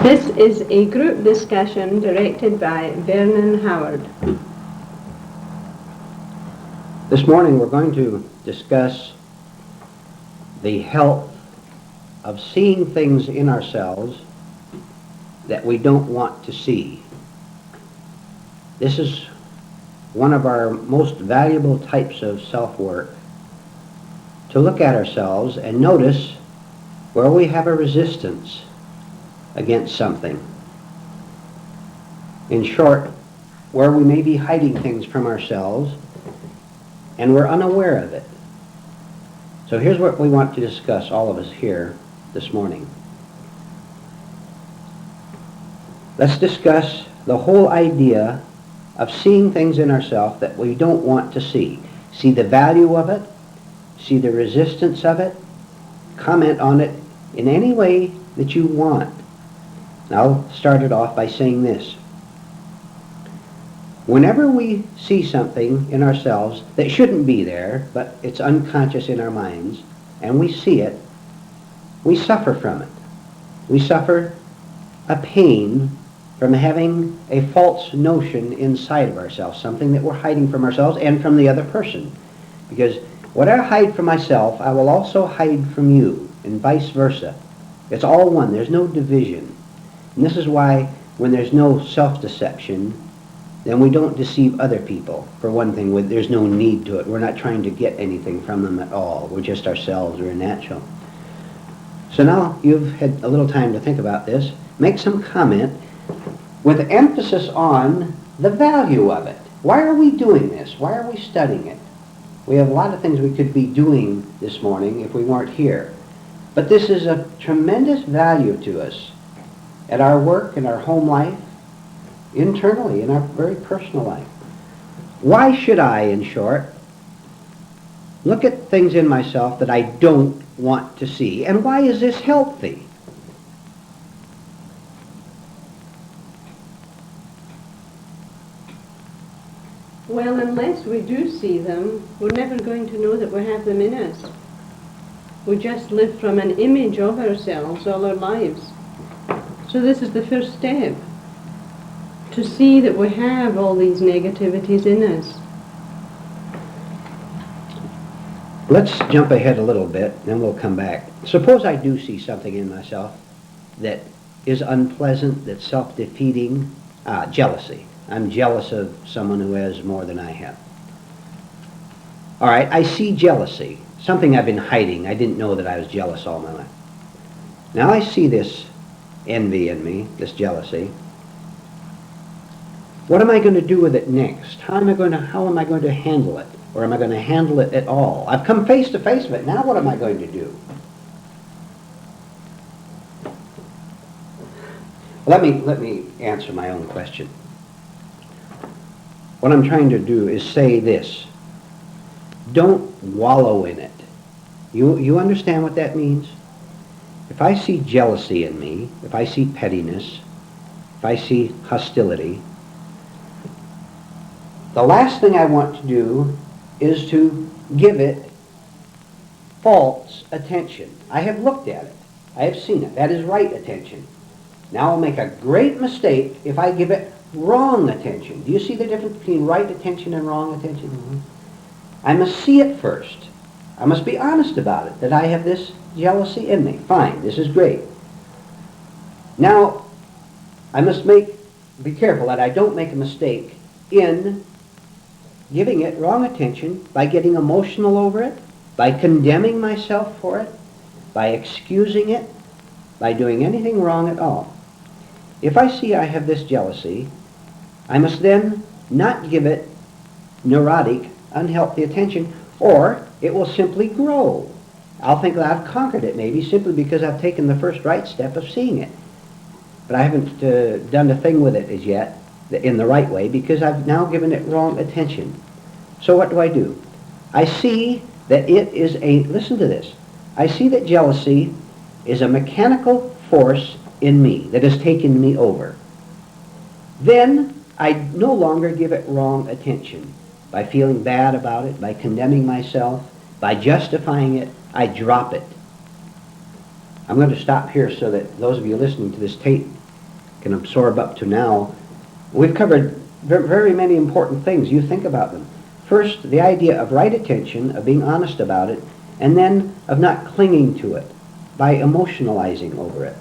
This is a group discussion directed by Vernon Howard. This morning we're going to discuss the health of seeing things in ourselves that we don't want to see. This is one of our most valuable types of self-work, to look at ourselves and notice where we have a resistance against something. In short, where we may be hiding things from ourselves and we're unaware of it. So here's what we want to discuss, all of us here this morning. Let's discuss the whole idea of seeing things in ourselves that we don't want to see. See the value of it, see the resistance of it, comment on it in any way that you want. And I'll start it off by saying this. Whenever we see something in ourselves that shouldn't be there, but it's unconscious in our minds, and we see it, we suffer from it. We suffer a pain from having a false notion inside of ourselves, something that we're hiding from ourselves and from the other person. Because what I hide from myself, I will also hide from you, and vice versa. It's all one. There's no division. And this is why when there's no self-deception, then we don't deceive other people. For one thing, there's no need to it. We're not trying to get anything from them at all. We're just ourselves. We're natural. So now you've had a little time to think about this. Make some comment with emphasis on the value of it. Why are we doing this? Why are we studying it? We have a lot of things we could be doing this morning if we weren't here. But this is of tremendous value to us at our work, in our home life, internally, in our very personal life. Why should I, in short, look at things in myself that I don't want to see? And why is this healthy? Well, unless we do see them, we're never going to know that we have them in us. We just live from an image of ourselves all our lives. So this is the first step, to see that we have all these negativities in us. Let's jump ahead a little bit, then we'll come back. Suppose I do see something in myself that is unpleasant, that's self-defeating. Jealousy. I'm jealous of someone who has more than I have. All right, I see jealousy, something I've been hiding. I didn't know that I was jealous all my life. Now I see this envy in me, this jealousy. What am I going to do with it next? How am I going to handle it? Or am I going to handle it at all? I've come face to face with it. Now what am I going to do? Let me answer my own question. What I'm trying to do is say this. Don't wallow in it. You understand what that means? If I see jealousy in me, if I see pettiness, if I see hostility, the last thing I want to do is to give it false attention. I have looked at it. I have seen it. That is right attention. Now I'll make a great mistake if I give it wrong attention. Do you see the difference between right attention and wrong attention? Mm-hmm. I must see it first. I must be honest about it, that I have this jealousy in me. Fine, this is great. Now, I must be careful that I don't make a mistake in giving it wrong attention by getting emotional over it, by condemning myself for it, by excusing it, by doing anything wrong at all. If I see I have this jealousy, I must then not give it neurotic, unhealthy attention, or it will simply grow. I'll think that I've conquered it maybe simply because I've taken the first right step of seeing it. But I haven't done a thing with it as yet in the right way because I've now given it wrong attention. So what do? I see that it is listen to this, I see that jealousy is a mechanical force in me that has taken me over. Then I no longer give it wrong attention. By feeling bad about it, by condemning myself, by justifying it, I drop it. I'm going to stop here so that those of you listening to this tape can absorb up to now. We've covered very many important things. You think about them. First, the idea of right attention, of being honest about it, and then of not clinging to it by emotionalizing over it.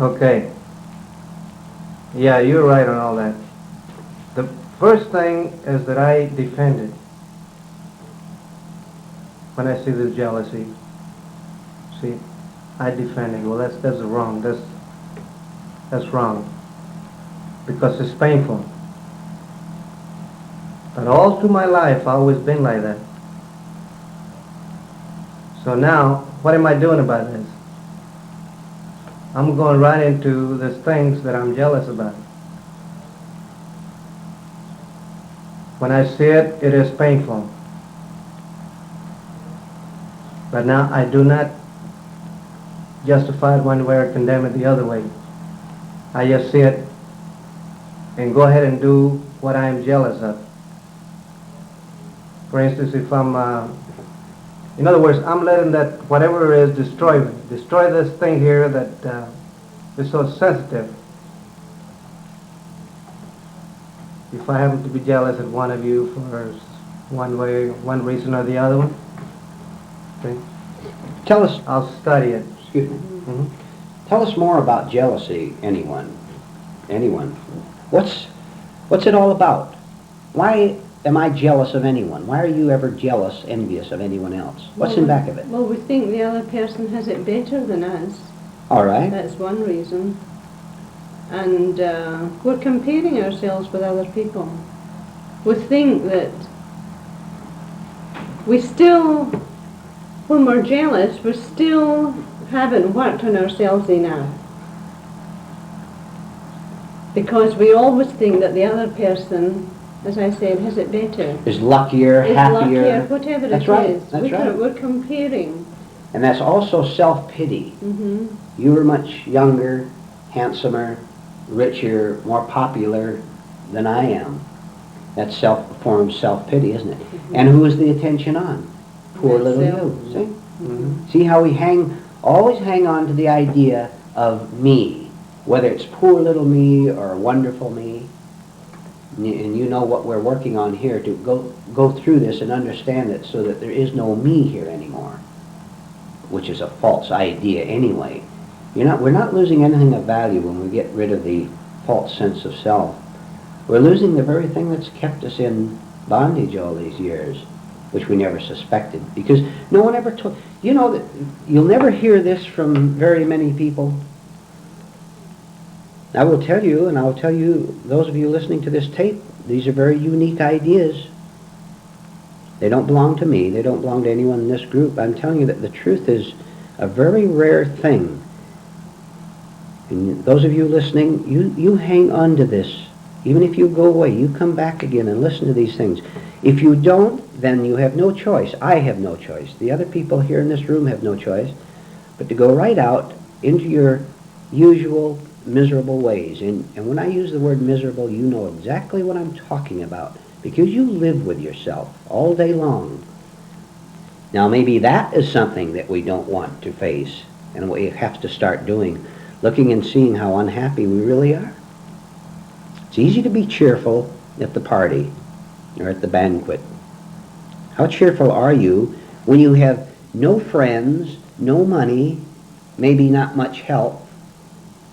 Okay. Yeah, you're right on all that. The first thing is that I defend it when I see the jealousy. See, I defend it. Well, that's wrong. That's wrong because it's painful. But all through my life, I've always been like that. So now, what am I doing about this? I'm going right into these things that I'm jealous about. When I see it, it is painful. But now I do not justify it one way or condemn it the other way. I just see it and go ahead and do what I am jealous of. For instance, if I'm, in other words, I'm letting that whatever it is destroy me. Destroy this thing here that is so sensitive. If I happen to be jealous of one of you for one reason or the other one, okay, Tell us, I'll study it. excuse me, tell us more about jealousy, anyone. What's it all about? Why am I jealous of anyone? Why are you ever jealous, envious of anyone else? What's in back of it? Well, we think the other person has it better than us. All right. That's one reason. And we're comparing ourselves with other people. We think that we still, when we're jealous, we still haven't worked on ourselves enough. Because we always think that the other person, as I said, has it better. Is luckier, Is happier. luckier, whatever That's it right. is. That's right. We're comparing. And that's also self-pity. Mm-hmm. You were much younger, handsomer, richer, more popular than I am. That's a form of self-pity, isn't it? Mm-hmm. And who is the attention on? Poor little you. See? Mm-hmm. See how we always hang on to the idea of me, whether it's poor little me or wonderful me. And you know what we're working on here, to go through this and understand it so that there is no me here anymore, which is a false idea anyway. We're not losing anything of value when we get rid of the false sense of self. We're losing the very thing that's kept us in bondage all these years, which we never suspected, because no one ever told. You know that you'll never hear this from very many people. I will tell you, and I'll tell you, those of you listening to this tape, these are very unique ideas. They don't belong to me. They don't belong to anyone in this group. I'm telling you that the truth is a very rare thing. And those of you listening, you hang on to this. Even if you go away, you come back again and listen to these things. If you don't, then you have no choice. I have no choice. The other people here in this room have no choice but to go right out into your usual miserable ways. And when I use the word miserable, you know exactly what I'm talking about, because you live with yourself all day long. Now maybe that is something that we don't want to face, and we have to start doing, looking and seeing how unhappy we really are. It's easy to be cheerful at the party or at the banquet. How cheerful are you when you have no friends, no money, maybe not much help,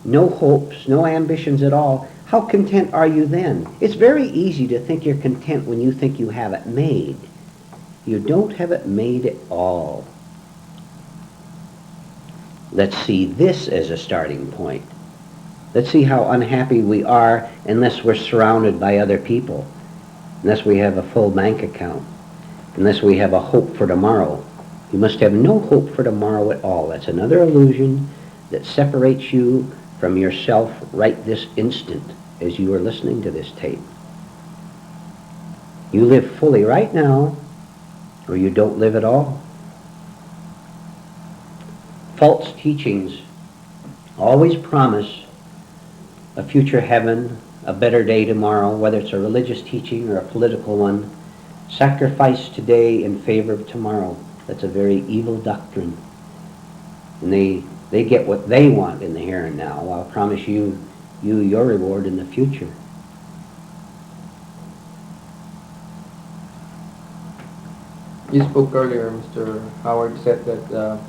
no hopes, no ambitions at all? How content are you then? It's very easy to think you're content when you think you have it made. You don't have it made at all. Let's see this as a starting point. Let's see how unhappy we are unless we're surrounded by other people, unless we have a full bank account, unless we have a hope for tomorrow. You must have no hope for tomorrow at all. That's another illusion that separates you from yourself right this instant as you are listening to this tape. You live fully right now, or you don't live at all. False teachings always promise a future heaven, a better day tomorrow, whether it's a religious teaching or a political one. Sacrifice today in favor of tomorrow. That's a very evil doctrine. And they get what they want in the here and now. I'll promise you your reward in the future. You spoke earlier, Mr. Howard, said that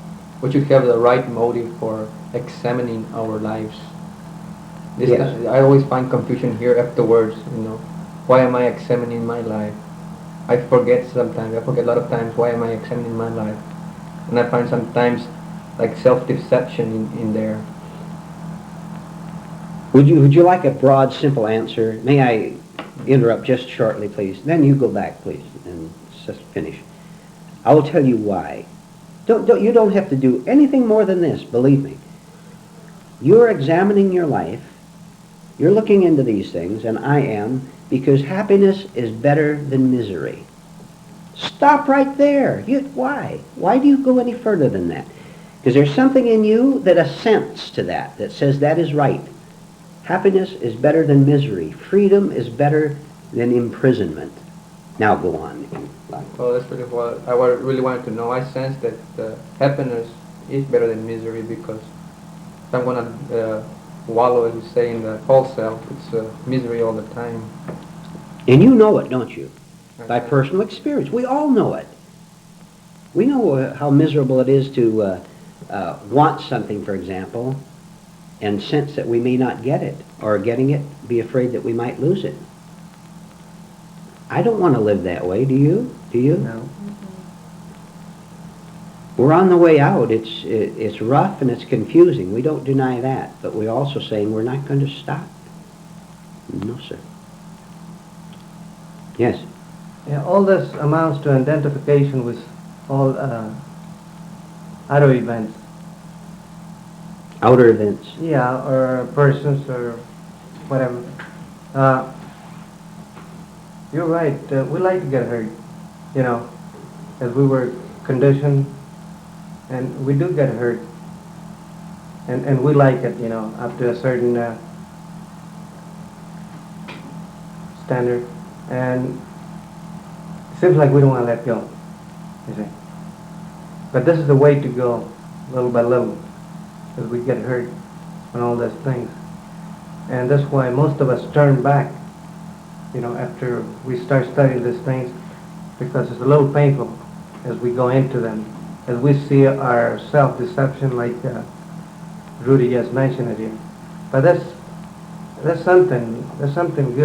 we should have the right motive for examining our lives. Yes. I always find confusion here afterwards, Why am I examining my life? I forget sometimes, I forget a lot of times, why am I examining my life? And I find sometimes like self-deception in there. Would you like a broad, simple answer? May I interrupt just shortly, please? Then you go back, please, and just finish. I will tell you why. You don't have to do anything more than this, believe me. You're examining your life. You're looking into these things, and I am, because happiness is better than misery. Stop right there. Why? Why do you go any further than that? Because there's something in you that assents to that says that is right. Happiness is better than misery. Freedom is better than imprisonment. Now go on. Well, that's really what I really wanted to know. I sense that happiness is better than misery, because if I'm going to wallow, as you say, in the false self, it's misery all the time. And you know it, don't you? By Right. personal experience. We all know it. We know how miserable it is to want something, for example, and sense that we may not get it, or getting it, be afraid that we might lose it. I don't want to live that way, do you? Do you? No. We're on the way out. It's rough and it's confusing. We don't deny that, but we're also saying we're not going to stop. No, sir. Yes. Yeah, all this amounts to identification with all other events. Outer events. Yeah, or persons or whatever. You're right. We like to get hurt, as we were conditioned, and we do get hurt. And we like it, up to a certain standard. And it seems like we don't want to let go, you see. But this is the way to go, little by little, as we get hurt on all these things. And that's why most of us turn back, after we start studying these things, because it's a little painful as we go into them, as we see our self-deception, like Rudy just mentioned it here. But that's something good,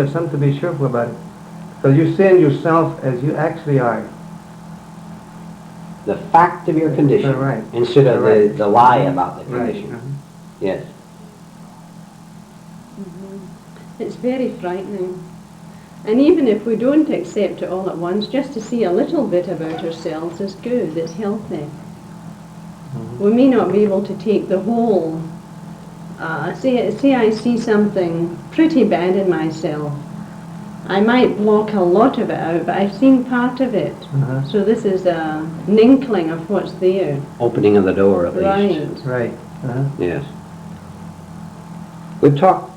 something to be cheerful about it, because you're seeing yourself as you actually are. The fact of your condition, Right. instead of Right. the lie about the Right. condition. Yes. It's very frightening. And even if we don't accept it all at once, just to see a little bit about ourselves is good, it's healthy. We may not be able to take the whole. Say I see something pretty bad in myself. I might block a lot of it out, but I've seen part of it. Uh-huh. So this is an inkling of what's there. Opening of the door, at least. Right. Right. Uh-huh. Yes. We've talked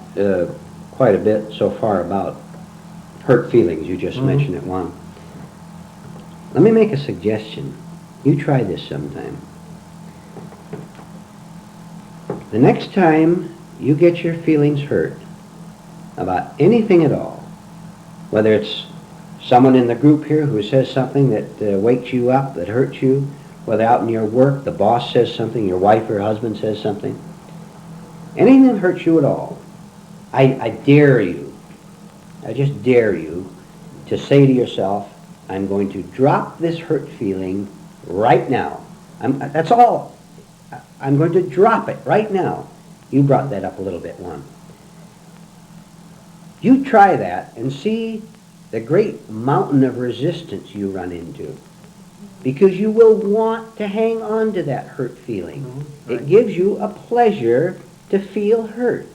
quite a bit so far about hurt feelings. You just mentioned it, one. Let me make a suggestion. You try this sometime. The next time you get your feelings hurt about anything at all, whether it's someone in the group here who says something that wakes you up, that hurts you, whether out in your work the boss says something, your wife or husband says something, anything that hurts you at all, I dare you, I just dare you to say to yourself, I'm going to drop this hurt feeling right now. That's all. I'm going to drop it right now. You brought that up a little bit, Juan. You try that and see the great mountain of resistance you run into, because you will want to hang on to that hurt feeling. Right. It gives you a pleasure to feel hurt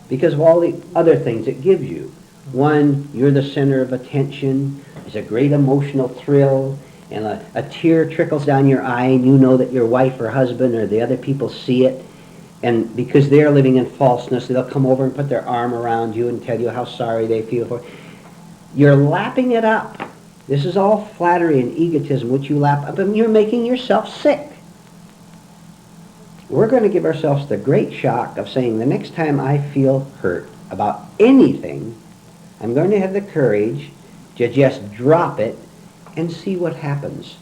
because of all the other things it gives you. One, you're the center of attention. There's a great emotional thrill, and a tear trickles down your eye, and you know that your wife or husband or the other people see it. And because they're living in falseness, they'll come over and put their arm around you and tell you how sorry they feel for it. You're lapping it up. This is all flattery and egotism, which you lap up, and you're making yourself sick. we're going to give ourselves the great shock of saying the next time I feel hurt about anything, I'm going to have the courage to just drop it and see what happens.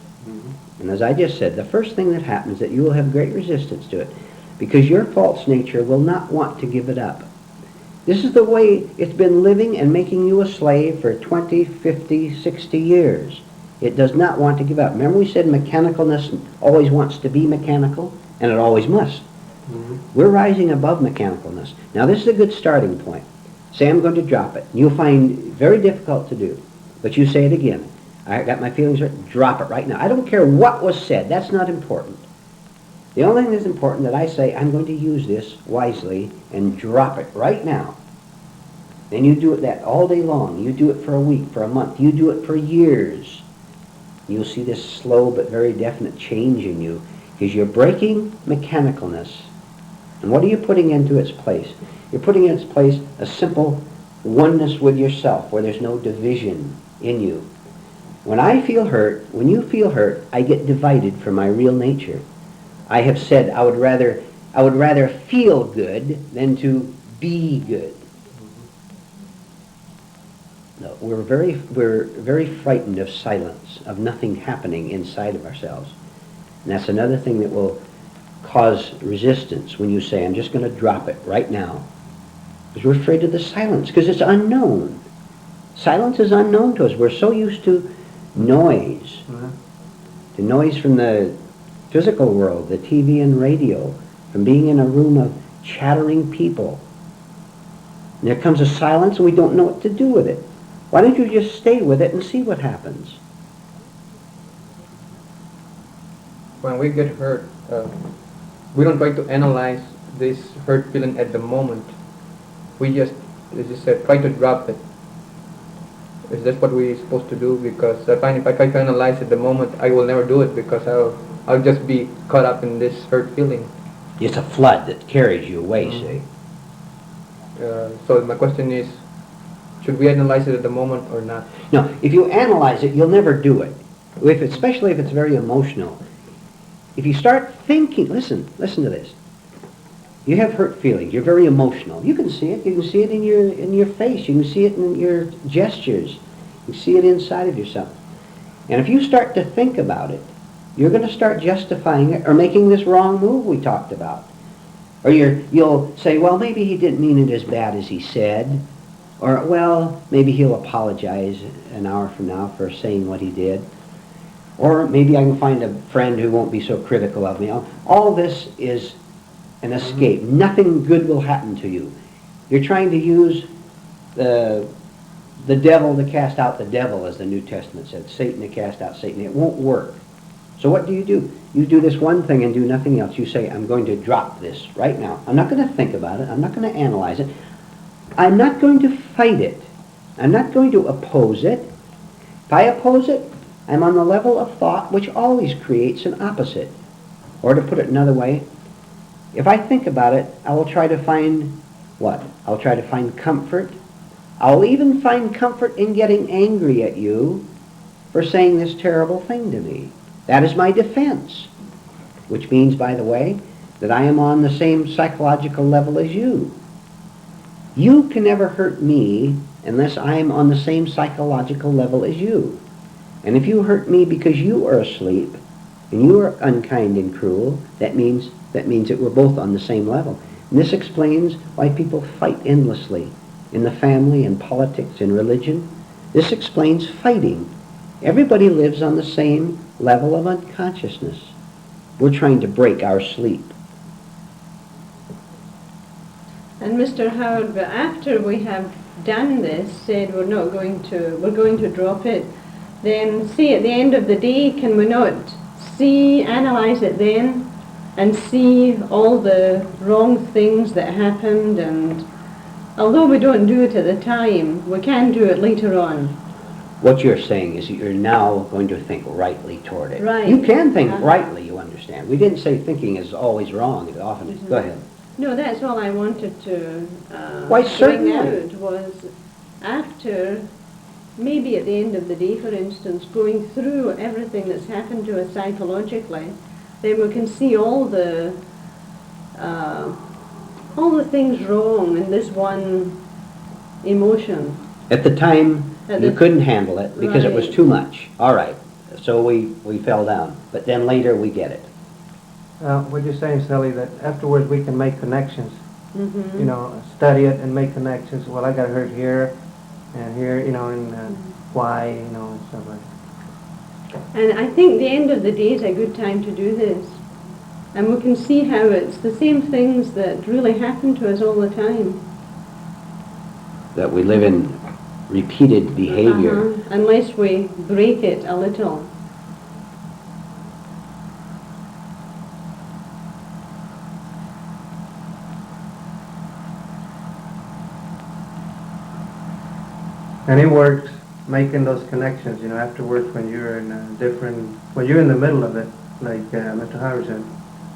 And as I just said, the first thing that happens is that you will have great resistance to it because your false nature will not want to give it up. This is the way it's been living and making you a slave for 20, 50, 60 years. It does not want to give up. Remember we said mechanicalness always wants to be mechanical, and it always must. We're rising above mechanicalness. Now this is a good starting point. Say I'm going to drop it. You'll find it very difficult to do. But you say it again. I got my feelings hurt. Drop it right now. I don't care what was said. That's not important. The only thing that's important that I say, I'm going to use this wisely and drop it right now. Then you do it that all day long. You do it for a week, for a month. You do it for years. You'll see this slow but very definite change in you because you're breaking mechanicalness. And what are you putting into its place? You're putting in its place a simple oneness with yourself where there's no division in you. When I feel hurt, when you feel hurt, I get divided from my real nature. I have said I would rather feel good than to be good. No, we're very frightened of silence, of nothing happening inside of ourselves. And that's another thing that will cause resistance when you say, I'm just going to drop it right now. Because we're afraid of the silence, because it's unknown. Silence is unknown to us. We're so used to noise. The noise from the physical world, the TV and radio, from being in a room of chattering people. And there comes a silence and we don't know what to do with it. Why don't you just stay with it and see what happens? When we get hurt, we don't try to analyze this hurt feeling at the moment. We just, as you said, try to drop it. Is that what we're supposed to do? Because I find if I try to analyze at the moment, I will never do it because I'll just be caught up in this hurt feeling. It's a flood that carries you away, see? So my question is, should we analyze it at the moment or not? No, if you analyze it, you'll never do it. Especially if it's very emotional. If you start thinking, listen to this. You have hurt feelings. You're very emotional. You can see it. You can see it in your face. You can see it in your gestures. You can see it inside of yourself. And if you start to think about it, you're going to start justifying it or making this wrong move we talked about. Or you'll say, well, maybe he didn't mean it as bad as he said. Or, well, maybe he'll apologize an hour from now for saying what he did. Or maybe I can find a friend who won't be so critical of me. All this is an escape. Nothing good will happen to you. You're trying to use the devil to cast out the devil, as the New Testament said. Satan to cast out Satan. It won't work. So what do? You do this one thing and do nothing else. You say, I'm going to drop this right now. I'm not going to think about it. I'm not going to analyze it. I'm not going to fight it. I'm not going to oppose it. If I oppose it, I'm on the level of thought which always creates an opposite. Or to put it another way, if I think about it, I will try to find what? I'll try to find comfort. I'll even find comfort in getting angry at you for saying this terrible thing to me. That is my defense. Which means, by the way, that I am on the same psychological level as you. You can never hurt me unless I am on the same psychological level as you. And if you hurt me because you are asleep, and you are unkind and cruel, that means that we're both on the same level. And this explains why people fight endlessly in the family, in politics, in religion. This explains fighting. Everybody lives on the same level of unconsciousness. We're trying to break our sleep. And Mr. Howard, but after we have done this, said we're going to drop it, then see at the end of the day, can we not analyze it then, and see all the wrong things that happened, and although we don't do it at the time, we can do it later on. What you're saying is that you're now going to think rightly toward it. Right. You can think rightly, you understand. We didn't say thinking is always wrong. It often is. Go ahead. No, that's all I wanted to Why, bring certainly. out was after, maybe at the end of the day, for instance, going through everything that's happened to us psychologically, then we can see all the all the things wrong in this one emotion. At the time, you couldn't handle it because it was Right. too much. All right, so we fell down. But then later we get it. What you're saying, Sally, that afterwards we can make connections. Mm-hmm. You know, study it and make connections. Well, I got hurt here and here, you know, and why, you know, and stuff like that. And I think the end of the day is a good time to do this. And we can see how it's the same things that really happen to us all the time. That we live in repeated behavior. Unless we break it a little. And it works, making those connections, you know, afterwards when you're in a different, when you're in the middle of it, like Mr. Howard said,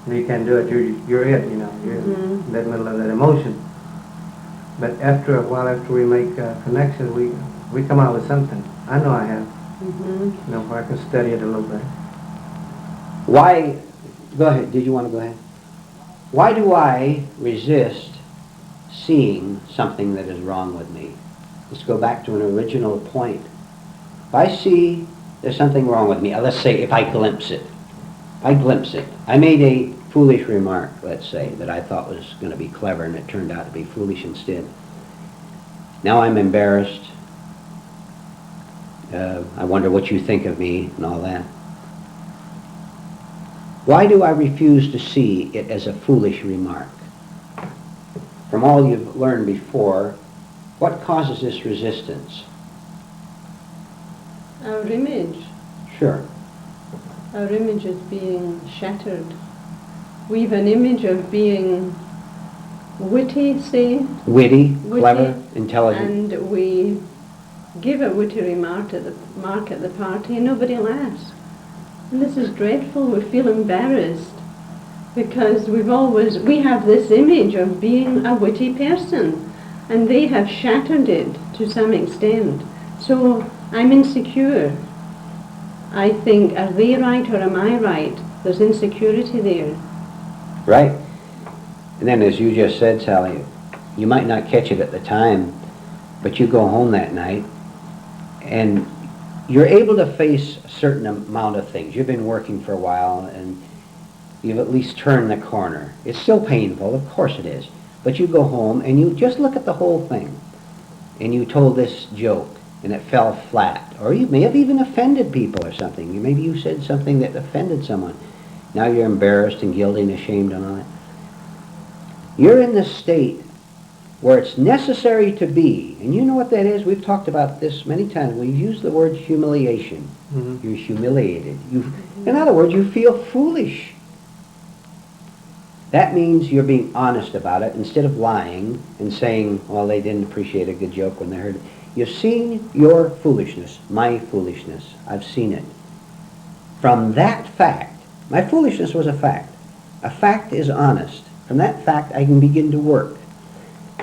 you can't do it, you're it, you know, you're in that middle of that emotion. But after a while, after we make connections, we come out with something. I know I have, you know, where I can study it a little bit. Why, go ahead, did you want to go ahead? Why do I resist seeing something that is wrong with me? Let's go back to an original point. If I see there's something wrong with me, let's say if I glimpse it. I made a foolish remark, let's say, that I thought was going to be clever and it turned out to be foolish instead. Now I'm embarrassed. I wonder what you think of me and all that. Why do I refuse to see it as a foolish remark? From all you've learned before, what causes this resistance? Our image. Sure. Our image is being shattered. We've an image of being witty, say. Witty, clever, intelligent. And we give a witty remark at the party and nobody laughs. And this is dreadful. We feel embarrassed because we have this image of being a witty person. And they have shattered it to some extent. So I'm insecure. I think, are they right or am I right? There's insecurity there. Right. And then as you just said, Sally, you might not catch it at the time, but you go home that night and you're able to face a certain amount of things. You've been working for a while and you've at least turned the corner. It's still painful, of course it is. But you go home and you just look at the whole thing. And you told this joke and it fell flat. Or you may have even offended people or something. Maybe you said something that offended someone. Now you're embarrassed and guilty and ashamed and all that. You're in this state where it's necessary to be, and you know what that is? We've talked about this many times. We've used the word humiliation. You're humiliated. In other words, you feel foolish. That means you're being honest about it instead of lying and saying, well, they didn't appreciate a good joke when they heard it. You've seen your foolishness, my foolishness. I've seen it. From that fact, my foolishness was a fact. A fact is honest. From that fact, I can begin to work.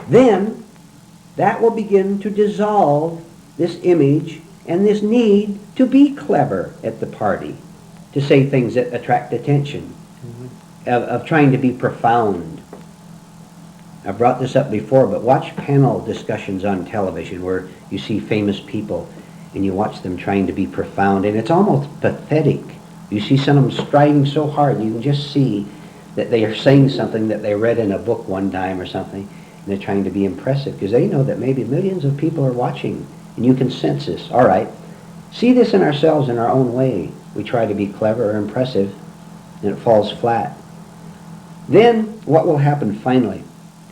Then, that will begin to dissolve this image and this need to be clever at the party, to say things that attract attention. Of trying to be profound. I've brought this up before, but watch panel discussions on television where you see famous people and you watch them trying to be profound, and it's almost pathetic. You see some of them striving so hard, you can just see that they are saying something that they read in a book one time or something, and they're trying to be impressive because they know that maybe millions of people are watching, and you can sense this. All right, see this in ourselves in our own way. We try to be clever or impressive, and it falls flat. Then, what will happen finally?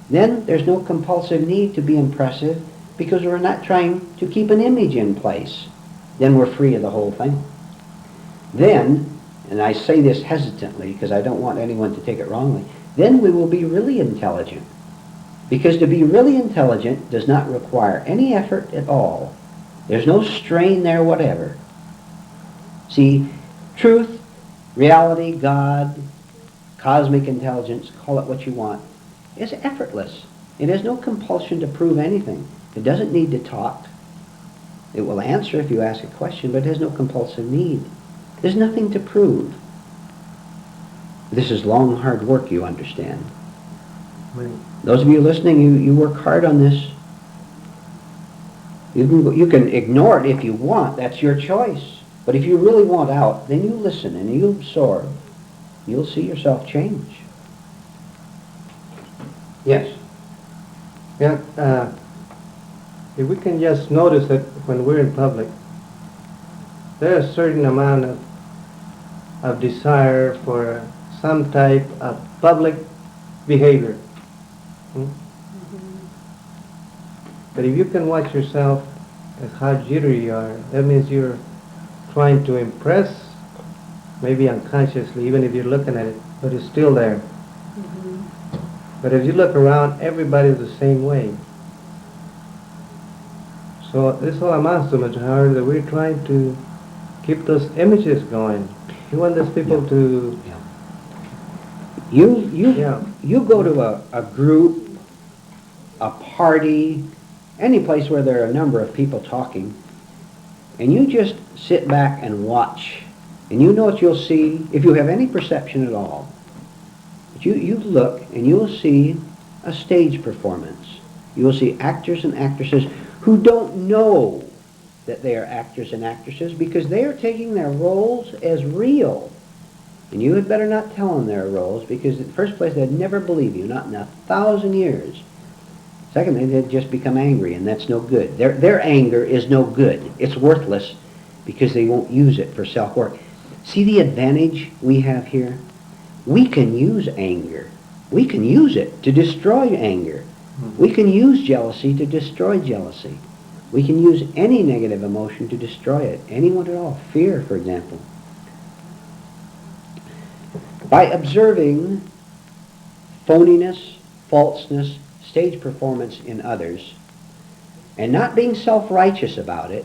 Then there's no compulsive need to be impressive because we're not trying to keep an image in place. Then we're free of the whole thing. Then, and I say this hesitantly because I don't want anyone to take it wrongly, then we will be really intelligent. Because to be really intelligent does not require any effort at all. There's no strain there whatever. See, truth, reality, God, cosmic intelligence, call it what you want, is effortless. It has no compulsion to prove anything. It doesn't need to talk. It will answer if you ask a question, but it has no compulsive need. There's nothing to prove. This is long, hard work, you understand. Right. Those of you listening, you work hard on this. You can ignore it if you want. That's your choice. But if you really want out, then you listen and you absorb. You'll see yourself change. Yes. Yeah, if we can just notice that when we're in public, there's a certain amount of desire for some type of public behavior. Hmm? But if you can watch yourself as how jittery you are, that means you're trying to impress, maybe unconsciously, even if you're looking at it, but it's still there. But if you look around, everybody's the same way. So this all amounts to, Mr. Howard, that we're trying to keep those images going. We want those people to... You go to a group, a party, any place where there are a number of people talking, and you just sit back and watch. And you know what you'll see, if you have any perception at all. But you look and you will see a stage performance. You will see actors and actresses who don't know that they are actors and actresses because they are taking their roles as real. And you had better not tell them their roles because in the first place they'd never believe you, not in 1,000 years. Secondly, they'd just become angry, and that's no good. Their anger is no good. It's worthless because they won't use it for self-work. See the advantage we have here? We can use anger. We can use it to destroy anger. We can use jealousy to destroy jealousy. We can use any negative emotion to destroy it. Any one at all. Fear, for example. By observing phoniness, falseness, stage performance in others, and not being self-righteous about it.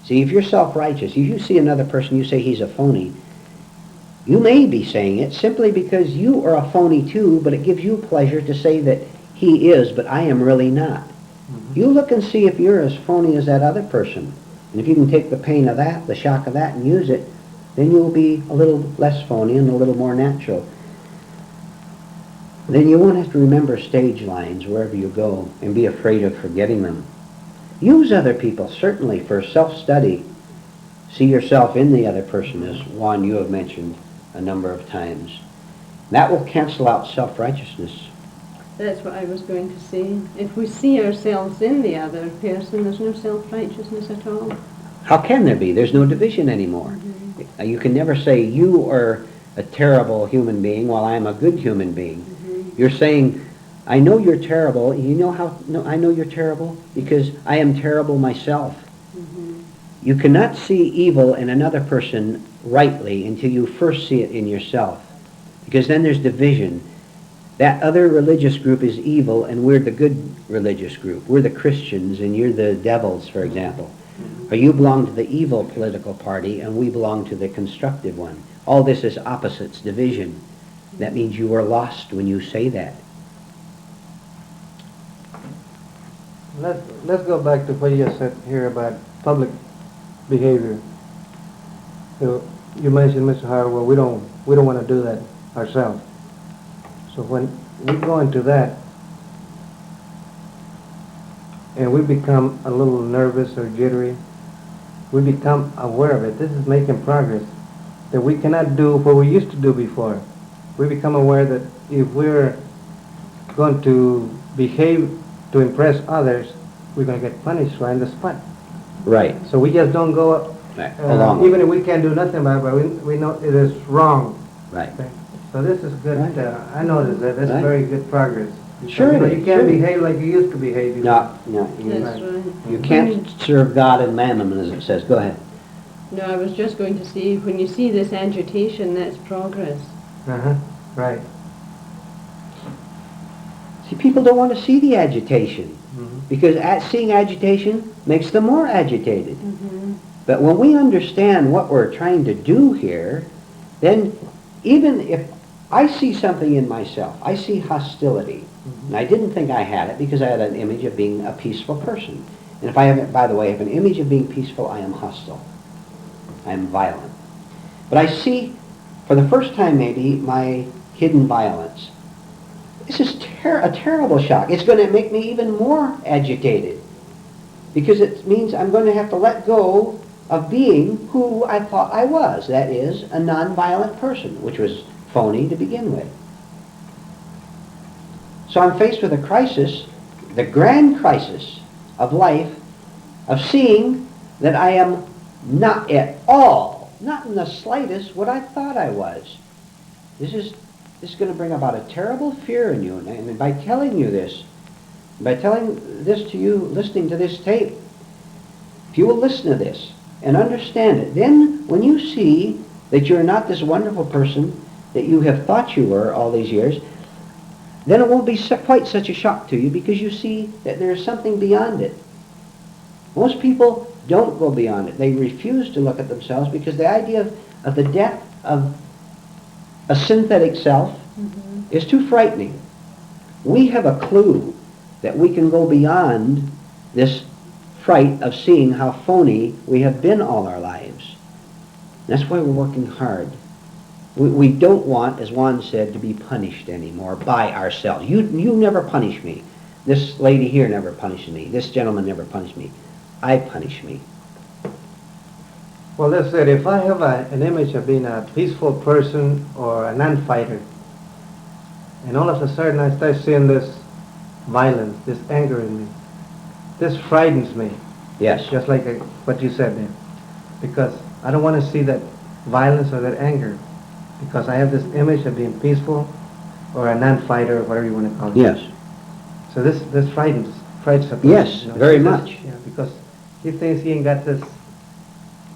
See, if you're self-righteous, if you see another person, you say he's a phony, you may be saying it simply because you are a phony too, but it gives you pleasure to say that he is, but I am really not. You look and see if you're as phony as that other person. And if you can take the pain of that, the shock of that, and use it, then you'll be a little less phony and a little more natural. Then you won't have to remember stage lines wherever you go and be afraid of forgetting them. Use other people, certainly, for self-study. See yourself in the other person, as Juan, you have mentioned a number of times. That will cancel out self-righteousness. That's what I was going to say. If we see ourselves in the other person, there's no self-righteousness at all. How can there be? There's no division anymore. You can never say you are a terrible human being while I'm a good human being. You're saying, I know you're terrible. You know how I know you're terrible? Because I am terrible myself. You cannot see evil in another person rightly until you first see it in yourself. Because then there's division. That other religious group is evil, and we're the good religious group. We're the Christians, and you're the devils, for example. Or you belong to the evil political party, and we belong to the constructive one. All this is opposites, division. That means you are lost when you say that. Let's go back to what you said here about public behavior. You mentioned, Mr. Howard, well, we don't want to do that ourselves. So when we go into that and we become a little nervous or jittery, we become aware of it. This is making progress. That we cannot do what we used to do before. We become aware that if we're going to behave to impress others, we're going to get punished right on the spot. Right. So we just don't go, even if we can't do nothing about it, but we know it is wrong. Right. Okay? So this is good. Right. I noticed that. That's very good progress. Sure it is. You can't behave like you used to behave before. No. That's right. You can't serve God and mammon, as it says. Go ahead. No, I was just going to say, when you see this agitation, that's progress. Right. See, people don't want to see the agitation because seeing agitation makes them more agitated. But when we understand what we're trying to do here, then even if I see something in myself, I see hostility, and I didn't think I had it because I had an image of being a peaceful person. And if I have, by the way, have an image of being peaceful, I am hostile. I am violent. But I see, for the first time maybe, my hidden violence. This is a terrible shock. It's going to make me even more agitated because it means I'm going to have to let go of being who I thought I was. That is, a nonviolent person, which was phony to begin with. So I'm faced with a crisis, the grand crisis of life, of seeing that I am not at all, not in the slightest, what I thought I was. This is going to bring about a terrible fear in you. And by telling you this, by telling this to you, listening to this tape, if you will listen to this and understand it, then when you see that you're not this wonderful person that you have thought you were all these years, then it won't be quite such a shock to you because you see that there is something beyond it. Most people don't go beyond it. They refuse to look at themselves because the idea of the death of a synthetic self is too frightening. We have a clue that we can go beyond this fright of seeing how phony we have been all our lives. That's why we're working hard. We don't want, as Juan said, to be punished anymore by ourselves. You never punish me. This lady here never punishes me. This gentleman never punished me. I punish me. Well, that's it. If I have an image of being a peaceful person or a non-fighter, and all of a sudden I start seeing this violence, this anger in me, this frightens me. Yes. Just like what you said there. Because I don't want to see that violence or that anger. Because I have this image of being peaceful or a non-fighter or whatever you want to call it. Yes. So this frightens a person. Yes, very much. Yeah, because he thinks he ain't got this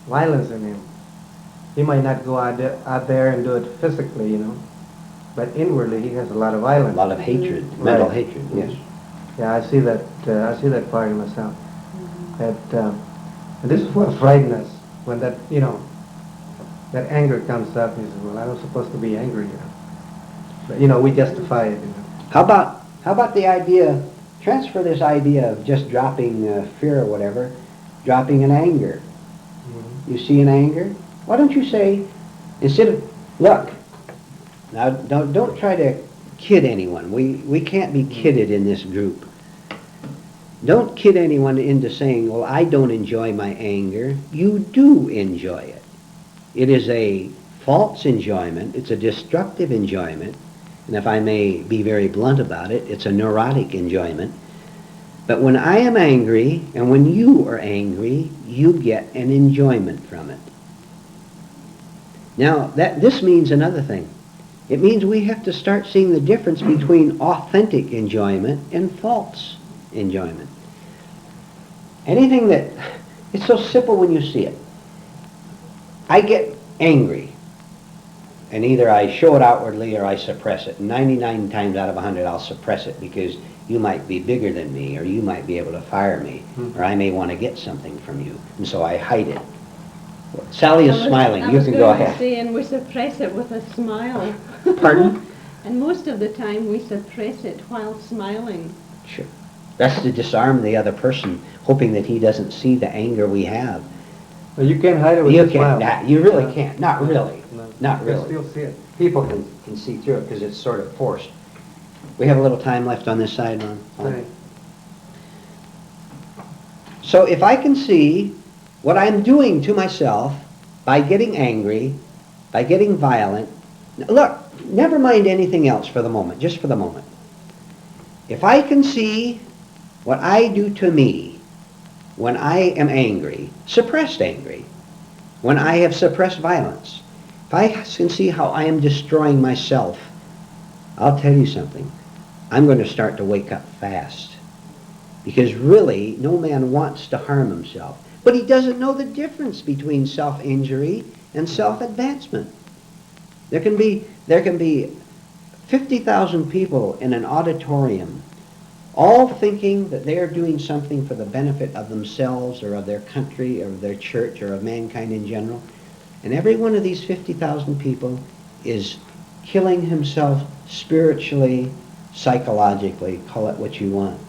violence in him. He might not go out there and do it physically, but inwardly he has a lot of violence. A lot of hatred, mental hatred, yes. Yeah, I see that. I see that part in myself. That and this is what frightens us when that that anger comes up. He says, "Well, I'm not supposed to be angry," But we justify it. How about the idea? Transfer this idea of just dropping fear or whatever, dropping an anger. You see an anger? Why don't you say, instead of, look, now don't try to kid anyone. We can't be kidded in this group. Don't kid anyone into saying, well, I don't enjoy my anger. You do enjoy it. It is a false enjoyment. It's a destructive enjoyment. And if I may be very blunt about it, it's a neurotic enjoyment. But when I am angry, and when you are angry, you get an enjoyment from it. Now, this means another thing. It means we have to start seeing the difference between authentic enjoyment and false enjoyment. Anything that, it's so simple when you see it. I get angry, and either I show it outwardly or I suppress it. 99 times out of 100 I'll suppress it because you might be bigger than me, or you might be able to fire me, or I may want to get something from you, and so I hide it. Sally is smiling. You can go ahead. And we suppress it with a smile. Pardon? And most of the time we suppress it while smiling. Sure. That's to disarm the other person, hoping that he doesn't see the anger we have. Well, you can't hide it with You a smile. can't. You really can't. Not really. No. Not You really. still see it. People can see through it because it's sort of forced. We have a little time left on this side, Ron. Right. So if I can see what I'm doing to myself by getting angry, by getting violent, look, never mind anything else for the moment, just for the moment. If I can see what I do to me when I am angry, suppressed angry, when I have suppressed violence, if I can see how I am destroying myself, I'll tell you something. I'm going to start to wake up fast. Because really, no man wants to harm himself. But he doesn't know the difference between self-injury and self-advancement. There can be 50,000 people in an auditorium, all thinking that they are doing something for the benefit of themselves or of their country or of their church or of mankind in general. And every one of these 50,000 people is killing himself spiritually, psychologically, call it what you want.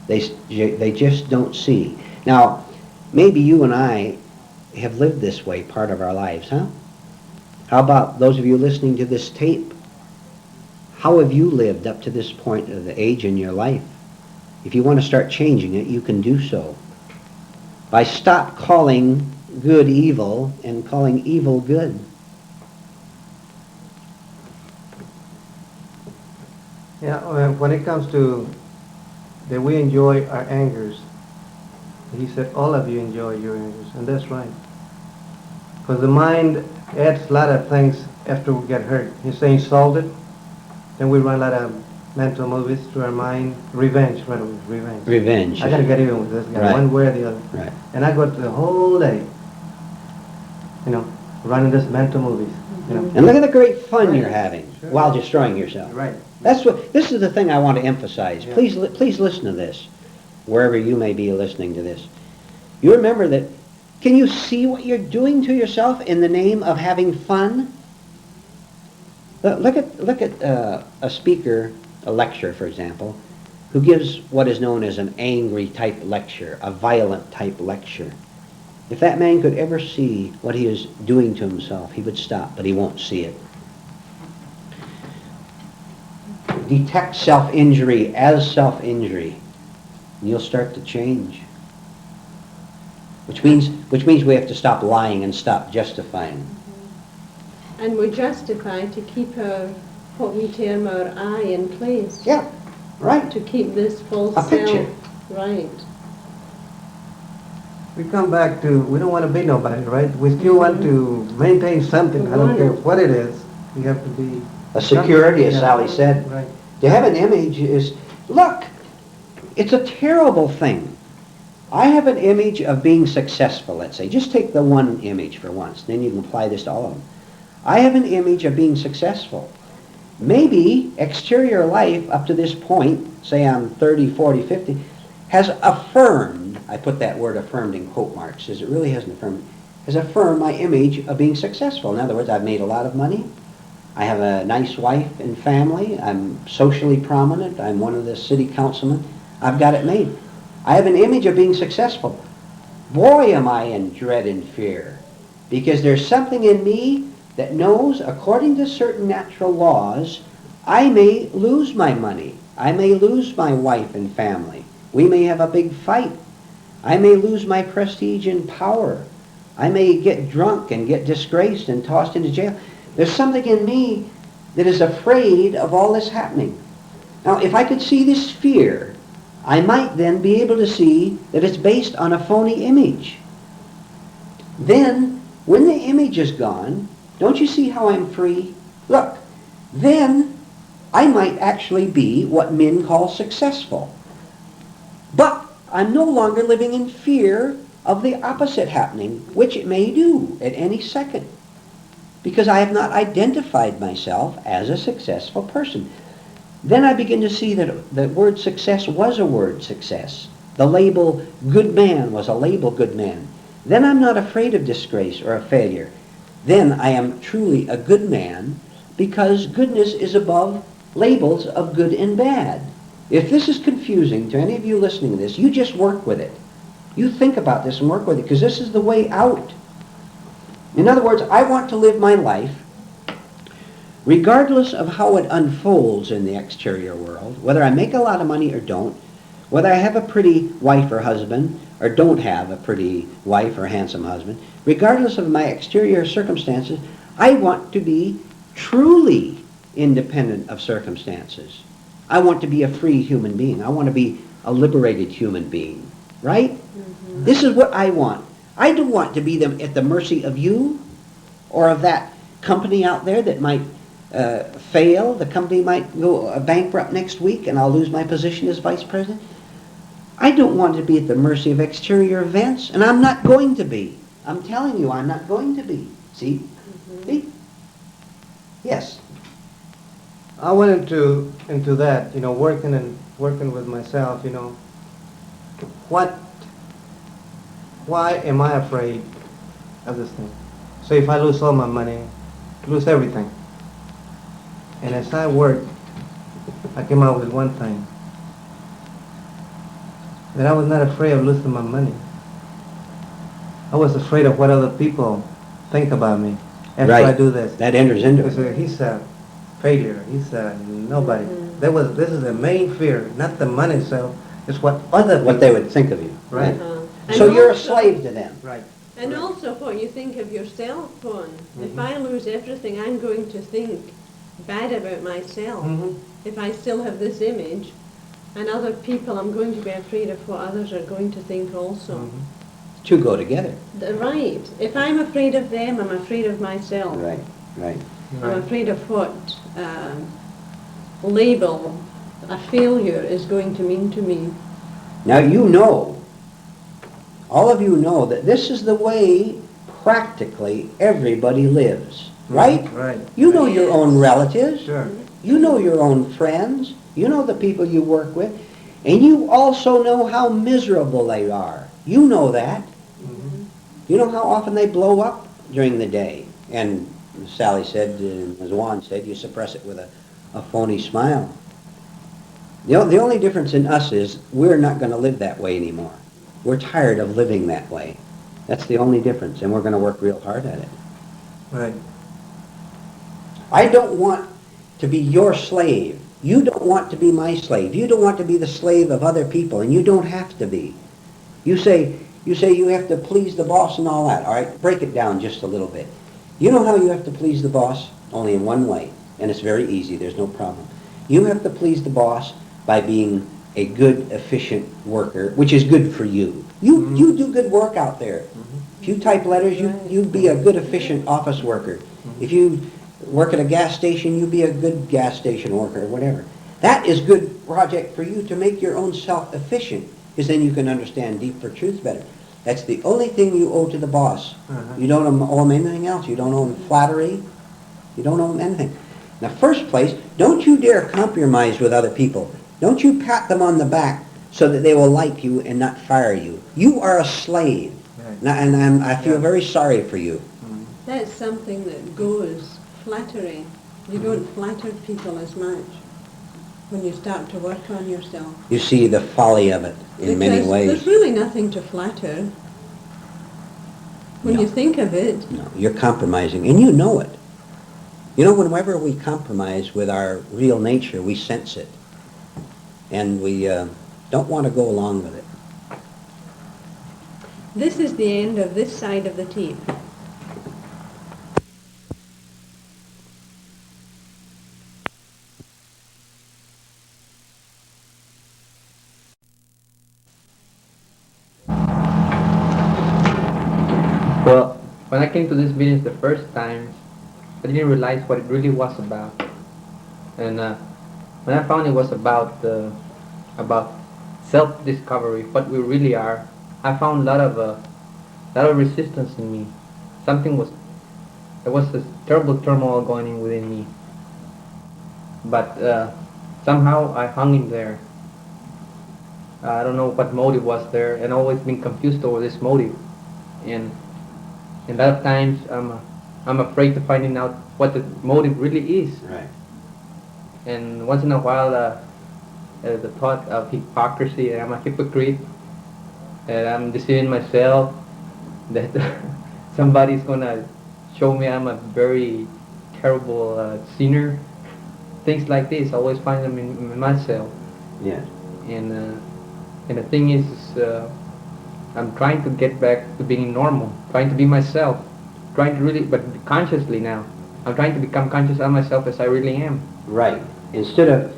They just don't see. Now, maybe you and I have lived this way part of our lives, huh? How about those of you listening to this tape? How have you lived up to this point of the age in your life? If you want to start changing it, you can do so. By stop calling good evil and calling evil good. Yeah, when it comes to that we enjoy our angers, he said all of you enjoy your angers, and that's right. Because the mind adds a lot of things after we get hurt. He's saying salted, then we run a lot of mental movies through our mind. Revenge, right away, revenge. Revenge. I gotta get even with this guy, Right. one way or the other. Right. And I go the whole day, running this mental movies, And look at the great fun Right. you're having Sure. while destroying yourself. Right. This is the thing I want to emphasize. Yeah. Please listen to this, wherever you may be listening to this. You remember that, can you see what you're doing to yourself in the name of having fun? Look at a speaker, a lecturer, for example, who gives what is known as an angry type lecture, a violent type lecture. If that man could ever see what he is doing to himself, he would stop, but he won't see it. Detect self-injury as self-injury, and you'll start to change. Which means we have to stop lying and stop justifying. And we justify to keep our, what we term our I in place. Yeah, right. To keep this false A picture. self. Right. We come back to, we don't want to be nobody, right? We still want to maintain something. I don't care what it is. We have to be... A security, as Yeah. Sally said. Right. To have an image is, look, it's a terrible thing. I have an image of being successful, let's say. Just take the one image for once, then you can apply this to all of them. I have an image of being successful. Maybe exterior life up to this point, say I'm 30, 40, 50, has affirmed, I put that word affirmed in quote marks, as it really hasn't affirmed, has affirmed my image of being successful. In other words, I've made a lot of money. I have a nice wife and family. I'm socially prominent. I'm one of the city councilmen. I've got it made. I have an image of being successful. Boy, am I in dread and fear, because there's something in me that knows, according to certain natural laws, I may lose my money. I may lose my wife and family. We may have a big fight. I may lose my prestige and power. I may get drunk and get disgraced and tossed into jail. There's something in me that is afraid of all this happening. Now, if I could see this fear, I might then be able to see that it's based on a phony image. Then, when the image is gone, don't you see how I'm free? Look, then I might actually be what men call successful. But I'm no longer living in fear of the opposite happening, which it may do at any second, because I have not identified myself as a successful person. Then I begin to see that the word success was a word success. The label good man was a label good man. Then I'm not afraid of disgrace or of failure. Then I am truly a good man, because goodness is above labels of good and bad. If this is confusing to any of you listening to this, you just work with it. You think about this and work with it, because this is the way out. In other words, I want to live my life regardless of how it unfolds in the exterior world, whether I make a lot of money or don't, whether I have a pretty wife or husband or don't have a pretty wife or handsome husband, regardless of my exterior circumstances, I want to be truly independent of circumstances. I want to be a free human being. I want to be a liberated human being, right? Mm-hmm. This is what I want. I don't want to be at the mercy of you or of that company out there that might fail. The company might go bankrupt next week and I'll lose my position as vice president. I don't want to be at the mercy of exterior events, and I'm not going to be. I'm telling you, I'm not going to be. See? Mm-hmm. See? Yes. I went into that, working with myself, why am I afraid of this thing? So if I lose all my money, lose everything. And as I worked, I came out with one thing, that I was not afraid of losing my money. I was afraid of what other people think about me after right. I do this. That enters into it. Because he said, failure. He's nobody. This is the main fear, not the money itself. It's what other people. What they would think of you. Right. And So you're a also- slave to them. Right. And Right. also what you think of yourself, Pon. If I lose everything, I'm going to think bad about myself. If I still have this image, and other people, I'm going to be afraid of what others are going to think also. Two go together. Right. If I'm afraid of them, I'm afraid of myself. Right, right. I'm afraid of what label a failure is going to mean to me. Now you know, all of you know that this is the way practically everybody lives, right? Right. You know your own relatives. Sure. You know your own friends. You know the people you work with. And you also know how miserable they are. You know that. You know how often they blow up during the day. And as Sally said, as Juan said, you suppress it with a phony smile. The only difference in us is we're not going to live that way anymore. We're tired of living that way. That's the only difference, and we're going to work real hard at it. Right. I don't want to be your slave. You don't want to be my slave. You don't want to be the slave of other people, and you don't have to be. You say you have to please the boss and all that. All right, break it down just a little bit. You know how you have to please the boss? Only in one way, and it's very easy. There's no problem. You have to please the boss by being a good, efficient worker, which is good for you. You do good work out there. If you type letters, you be a good, efficient office worker. If you work at a gas station, you be a good gas station worker, or whatever. That is good project for you to make your own self efficient, because then you can understand deeper truths better. That's the only thing you owe to the boss. You don't owe him anything else. You don't owe him flattery. You don't owe him anything. In the first place, don't you dare compromise with other people. Don't you pat them on the back so that they will like you and not fire you. You are a slave. Right. Now, and I feel very sorry for you. That's something that goes, flattery. You don't flatter people as much when you start to work on yourself. You see the folly of it in many Because ways. there's really nothing to flatter. When No. you think of it, No, you're compromising, and you know it. You know, whenever we compromise with our real nature, we sense it. And we don't want to go along with it. this is the end of this side of the tape. Well, when I came to this business the first time, I didn't realize what it really was about. And when I found it was about self-discovery, what we really are, I found a lot of resistance in me. There was this terrible turmoil going in within me. But somehow I hung in there. I don't know what motive was there, and always been confused over this motive. And a lot of times I'm afraid to finding out what the motive really is. Right. And once in a while, the thought of hypocrisy, and I'm a hypocrite, and I'm deceiving myself, that somebody's gonna show me I'm a very terrible sinner. Things like this, I always find them in myself. Yes. And the thing is, I'm trying to get back to being normal, trying to be myself, trying to really, but consciously now. I'm trying to become conscious of myself as I really am. Right. Instead of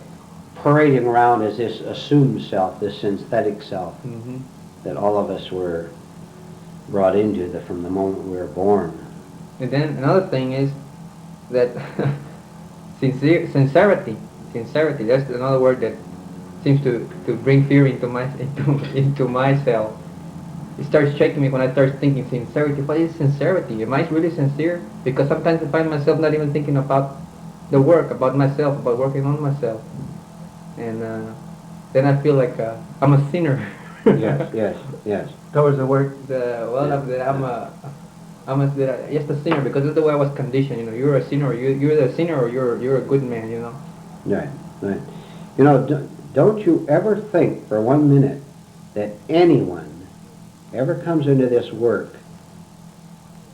parading around as this assumed self, this synthetic self that all of us were brought into from the moment we were born. And then another thing is that sincerity. That's another word that seems to bring fear into myself. It starts shaking me when I start thinking sincerity. What is sincerity? Am I really sincere? Because sometimes I find myself not even thinking about the work, about myself, about working on myself. And then I feel like I'm a sinner. Yes. Towards the work. I'm just a sinner, because that's the way I was conditioned. You know, you're a sinner. You're the sinner, or you're a good man. You know. Right. You know, don't you ever think for 1 minute that anyone ever comes into this work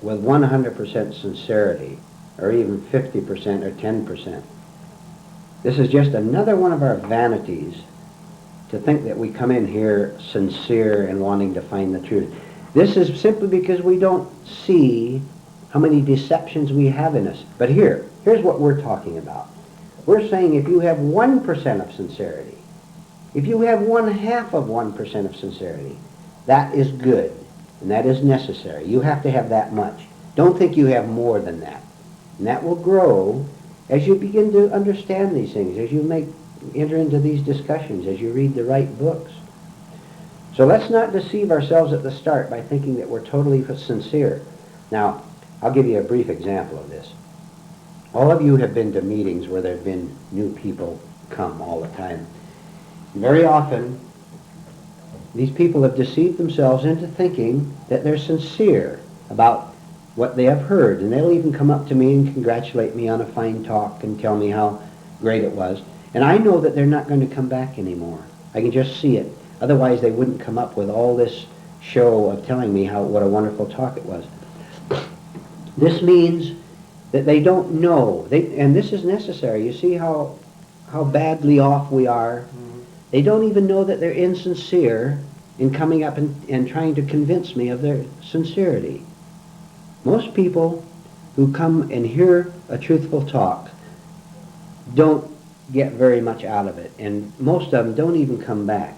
with 100% sincerity, or even 50% or 10%. This is just another one of our vanities, to think that we come in here sincere and wanting to find the truth. This is simply because we don't see how many deceptions we have in us. But here's what we're talking about. We're saying if you have 1% of sincerity, if you have 1/2 of 1% of sincerity, that is good, and that is necessary. You have to have that much. Don't think you have more than that. And that will grow as you begin to understand these things, as you enter into these discussions, as you read the right books. So let's not deceive ourselves at the start by thinking that we're totally sincere. Now, I'll give you a brief example of this. All of you have been to meetings where there have been new people come all the time. Very often, these people have deceived themselves into thinking that they're sincere about what they have heard, and they'll even come up to me and congratulate me on a fine talk and tell me how great it was. And I know that they're not going to come back anymore. I can just see it. Otherwise, they wouldn't come up with all this show of telling me what a wonderful talk it was. This means that they don't know, and this is necessary. You see how badly off we are? They don't even know that they're insincere in coming up and trying to convince me of their sincerity. Most people who come and hear a truthful talk don't get very much out of it, and most of them don't even come back.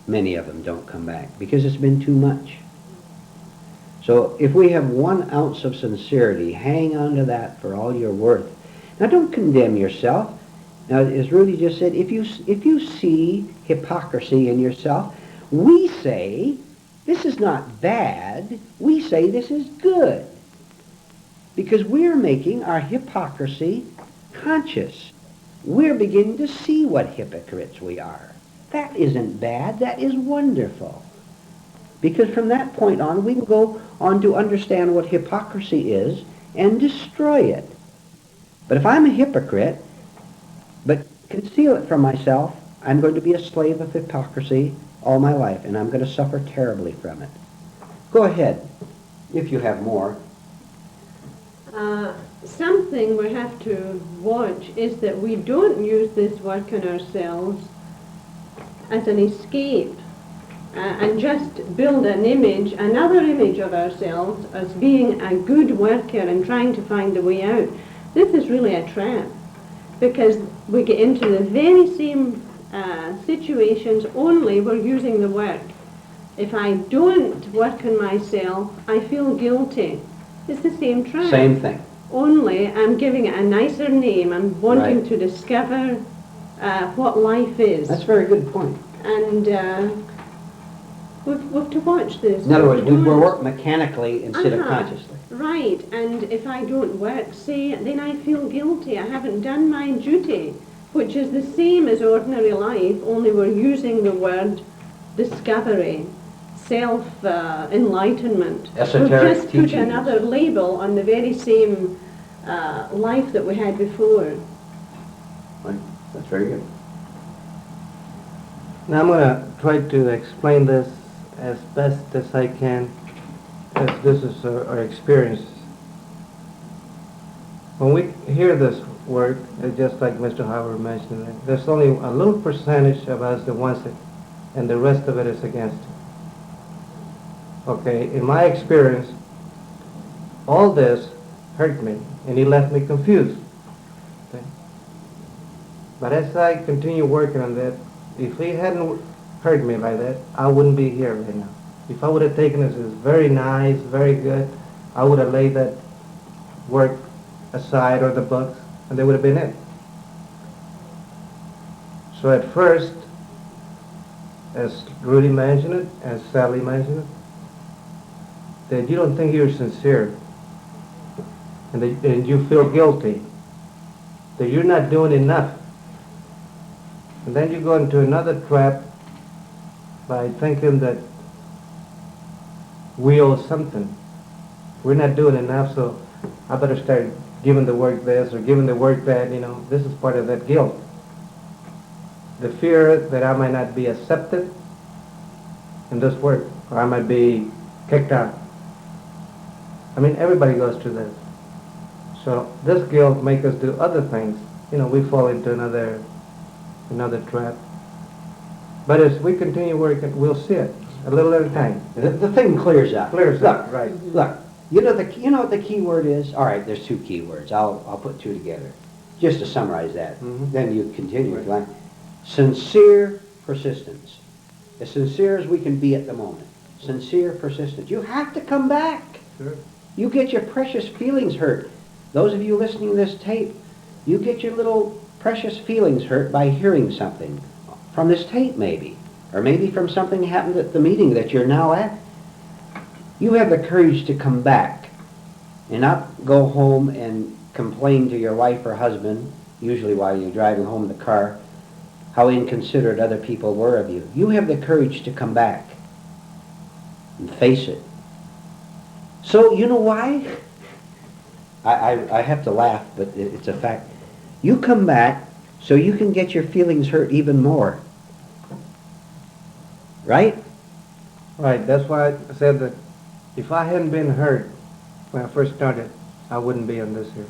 Many of them don't come back because it's been too much. So if we have 1 ounce of sincerity, hang on to that for all you're worth. Now don't condemn yourself. Now, as Rudy just said, if you see hypocrisy in yourself, we say this is not bad. We say this is good. Because we're making our hypocrisy conscious. We're beginning to see what hypocrites we are. That isn't bad. That is wonderful. Because from that point on, we can go on to understand what hypocrisy is and destroy it. But if I'm a hypocrite, but conceal it from myself, I'm going to be a slave of hypocrisy all my life, and I'm going to suffer terribly from it. Go ahead, if you have more. Something we have to watch is that we don't use this work on ourselves as an escape and just build another image of ourselves as being a good worker and trying to find a way out. This is really a trap, because we get into the very same situations, only we're using the work. If I don't work on myself, I feel guilty. It's the same trap. Same thing. Only I'm giving it a nicer name. I'm wanting Right. to discover what life is. That's a very good point. And we've to watch this. In other words, we don't- work mechanically instead of Uh-huh. consciously. Right, and if I don't work, say, then I feel guilty. I haven't done my duty, which is the same as ordinary life, only we're using the word discovery, self-enlightenment. Esoteric We've just put teachings. another label on the very same life that we had before. Right. That's very good. Now I'm going to try to explain this as best as I can, as this is our experience. When we hear this word, just like Mr. Howard mentioned, there's only a little percentage of us that wants it, and the rest of it is against it. Okay, in my experience, all this hurt me, and it left me confused. Okay? But as I continue working on that, if he hadn't hurt me like that, I wouldn't be here right now. If I would have taken this as very nice, very good, I would have laid that work aside or the books, and they would have been it. So at first, as Rudy mentioned it, as Sally mentioned it, that you don't think you're sincere, and you feel guilty, that you're not doing enough. And then you go into another trap by thinking that we owe something. We're not doing enough, so I better start giving the work this or giving the work that, this is part of that guilt. The fear that I might not be accepted in this work, or I might be kicked out. I mean, everybody goes through this. So this guilt makes us do other things we fall into another trap. But as we continue working, we'll see it a little at a time. The thing clears up. Clears Look, up, right. Look, you know what the key word is? All right, there's two key words. I'll put two together. Just to summarize that. Mhm. Then you continue. Right. Sincere persistence. As sincere as we can be at the moment. Sincere persistence. You have to come back. Sure. You get your precious feelings hurt. Those of you listening to this tape, you get your little precious feelings hurt by hearing something from this tape maybe. Or maybe from something that happened at the meeting that you're now at. You have the courage to come back and not go home and complain to your wife or husband, usually while you're driving home in the car, how inconsiderate other people were of you. You have the courage to come back and face it. So, you know why? I have to laugh, but it's a fact. You come back so you can get your feelings hurt even more. Right? Right, that's why I said that if I hadn't been hurt when I first started, I wouldn't be on this here.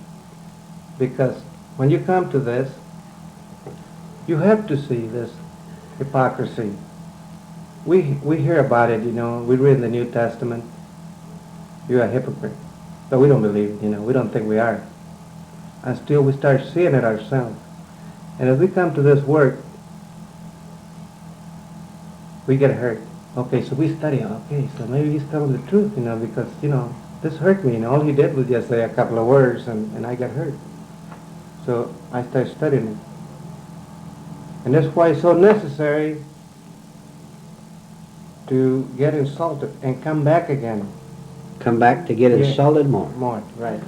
Because when you come to this, you have to see this hypocrisy. We hear about it, we read in the New Testament, you're a hypocrite. But we don't believe it, we don't think we are. And still we start seeing it ourselves. And as we come to this work, we get hurt. Okay, so we study, okay, so maybe he's telling the truth, because, this hurt me, all he did was just say a couple of words and I got hurt. So I started studying it. And that's why it's so necessary to get insulted and come back again. Come back to get insulted more. More, right,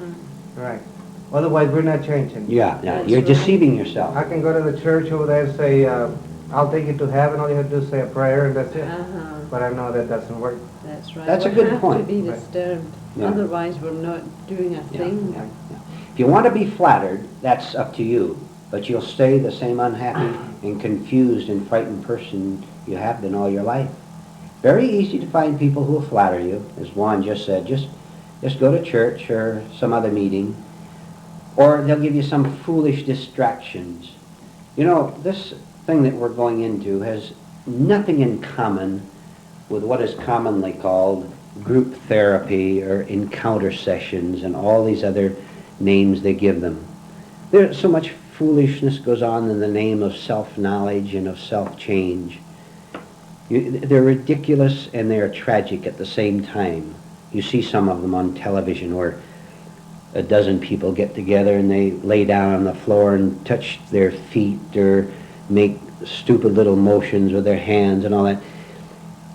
right. Otherwise we're not changing. Yeah, That's you're right. deceiving yourself. I can go to the church over there and say, I'll take you to heaven, all you have to do is say a prayer and that's it. But I know that doesn't work. That's right. That's a we good have point. to be Right. disturbed. Yeah. Otherwise we're not doing a thing. Yeah. If you want to be flattered, that's up to you. But you'll stay the same unhappy and confused and frightened person you have been all your life. Very easy to find people who will flatter you. As Juan just said, just go to church or some other meeting. Or they'll give you some foolish distractions. This thing that we're going into has nothing in common with what is commonly called group therapy or encounter sessions and all these other names they give them. There's so much foolishness goes on in the name of self-knowledge and of self-change. They're ridiculous and they're tragic at the same time. You see some of them on television where a dozen people get together and they lay down on the floor and touch their feet or make stupid little motions with their hands and all that.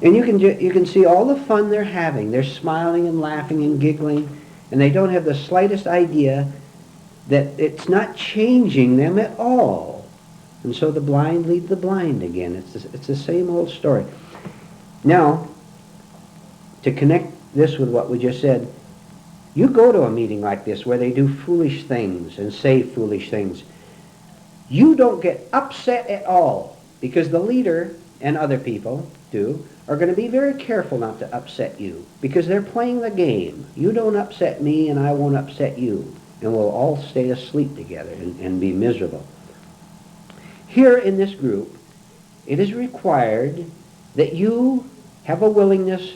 And you can see all the fun they're having. They're smiling and laughing and giggling, and they don't have the slightest idea that it's not changing them at all. And so the blind lead the blind again. It's the same old story. Now, to connect this with what we just said, you go to a meeting like this where they do foolish things and say foolish things. You don't get upset at all because the leader and other people are going to be very careful not to upset you because they're playing the game. You don't upset me and I won't upset you. And we'll all stay asleep together and be miserable. Here in this group, it is required that you have a willingness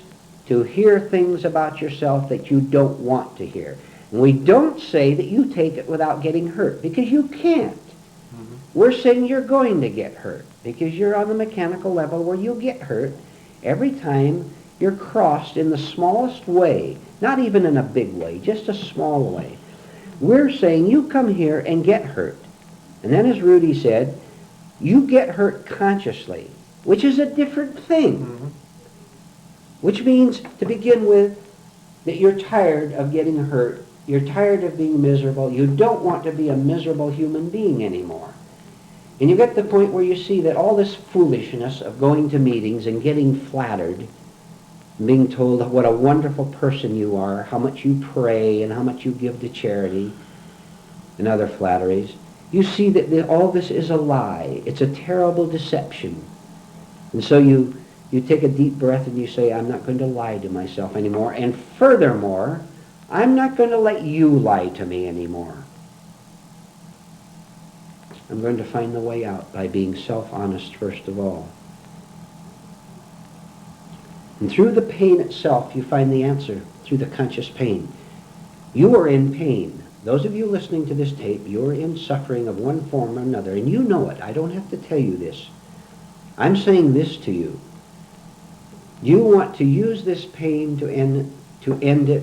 to hear things about yourself that you don't want to hear. And we don't say that you take it without getting hurt, because you can't. Mm-hmm. We're saying you're going to get hurt, because you're on the mechanical level where you'll get hurt every time you're crossed in the smallest way, not even in a big way, just a small way. We're saying you come here and get hurt. And then, as Rudy said, you get hurt consciously, which is a different thing. Mm-hmm. Which means, to begin with, that you're tired of getting hurt. You're tired of being miserable. You don't want to be a miserable human being anymore. And you get to the point where you see that all this foolishness of going to meetings and getting flattered, being told what a wonderful person you are, how much you pray and how much you give to charity and other flatteries, you see that all this is a lie. It's a terrible deception. And so you take a deep breath and you say, I'm not going to lie to myself anymore. And furthermore, I'm not going to let you lie to me anymore. I'm going to find the way out by being self-honest first of all. And through the pain itself, you find the answer, through the conscious pain. You are in pain. Those of you listening to this tape, you're in suffering of one form or another, and you know it. I don't have to tell you this. I'm saying this to you. Do you want to use this pain to end it,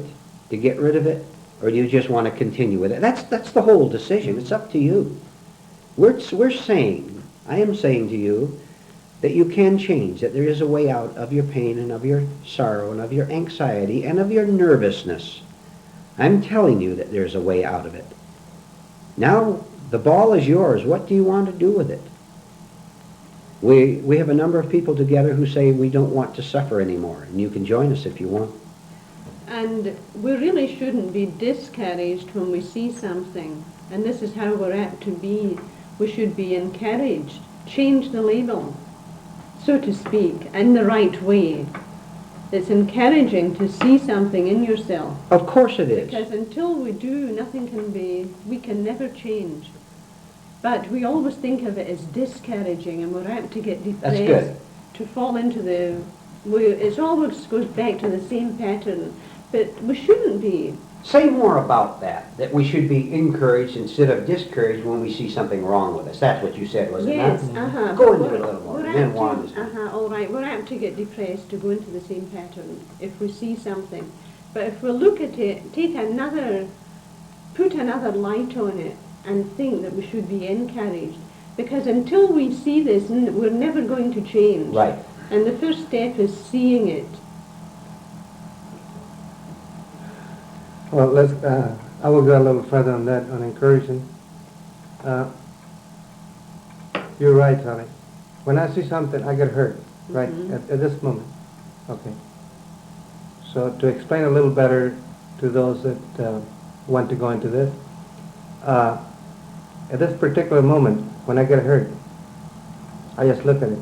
to get rid of it, or do you just want to continue with it? That's the whole decision. It's up to you. We're saying, I am saying to you, that you can change, that there is a way out of your pain and of your sorrow and of your anxiety and of your nervousness. I'm telling you that there's a way out of it. Now, the ball is yours. What do you want to do with it? We have a number of people together who say we don't want to suffer anymore, and you can join us if you want. And we really shouldn't be discouraged when we see something. And this is how we're apt to be. We should be encouraged. Change the label, so to speak, in the right way. It's encouraging to see something in yourself. Of course it is. Because until we do, we can never change. But we always think of it as discouraging, and we're apt to get depressed. That's good. To fall into it always goes back to the same pattern. But we shouldn't be. Say more about that we should be encouraged instead of discouraged when we see something wrong with us. That's what you said, was it not? Yes, Go into it a little more. Then all right, we're apt to get depressed, to go into the same pattern if we see something. But if we look at it, put another light on it, and think that we should be encouraged. Because until we see this, we're never going to change. Right. And the first step is seeing it. Well, I will go a little further on that, on encouraging. You're right, Holly. When I see something, I get hurt, right, at this moment. Okay. So to explain a little better to those that want to go into this, at this particular moment, when I get hurt, I just look at it.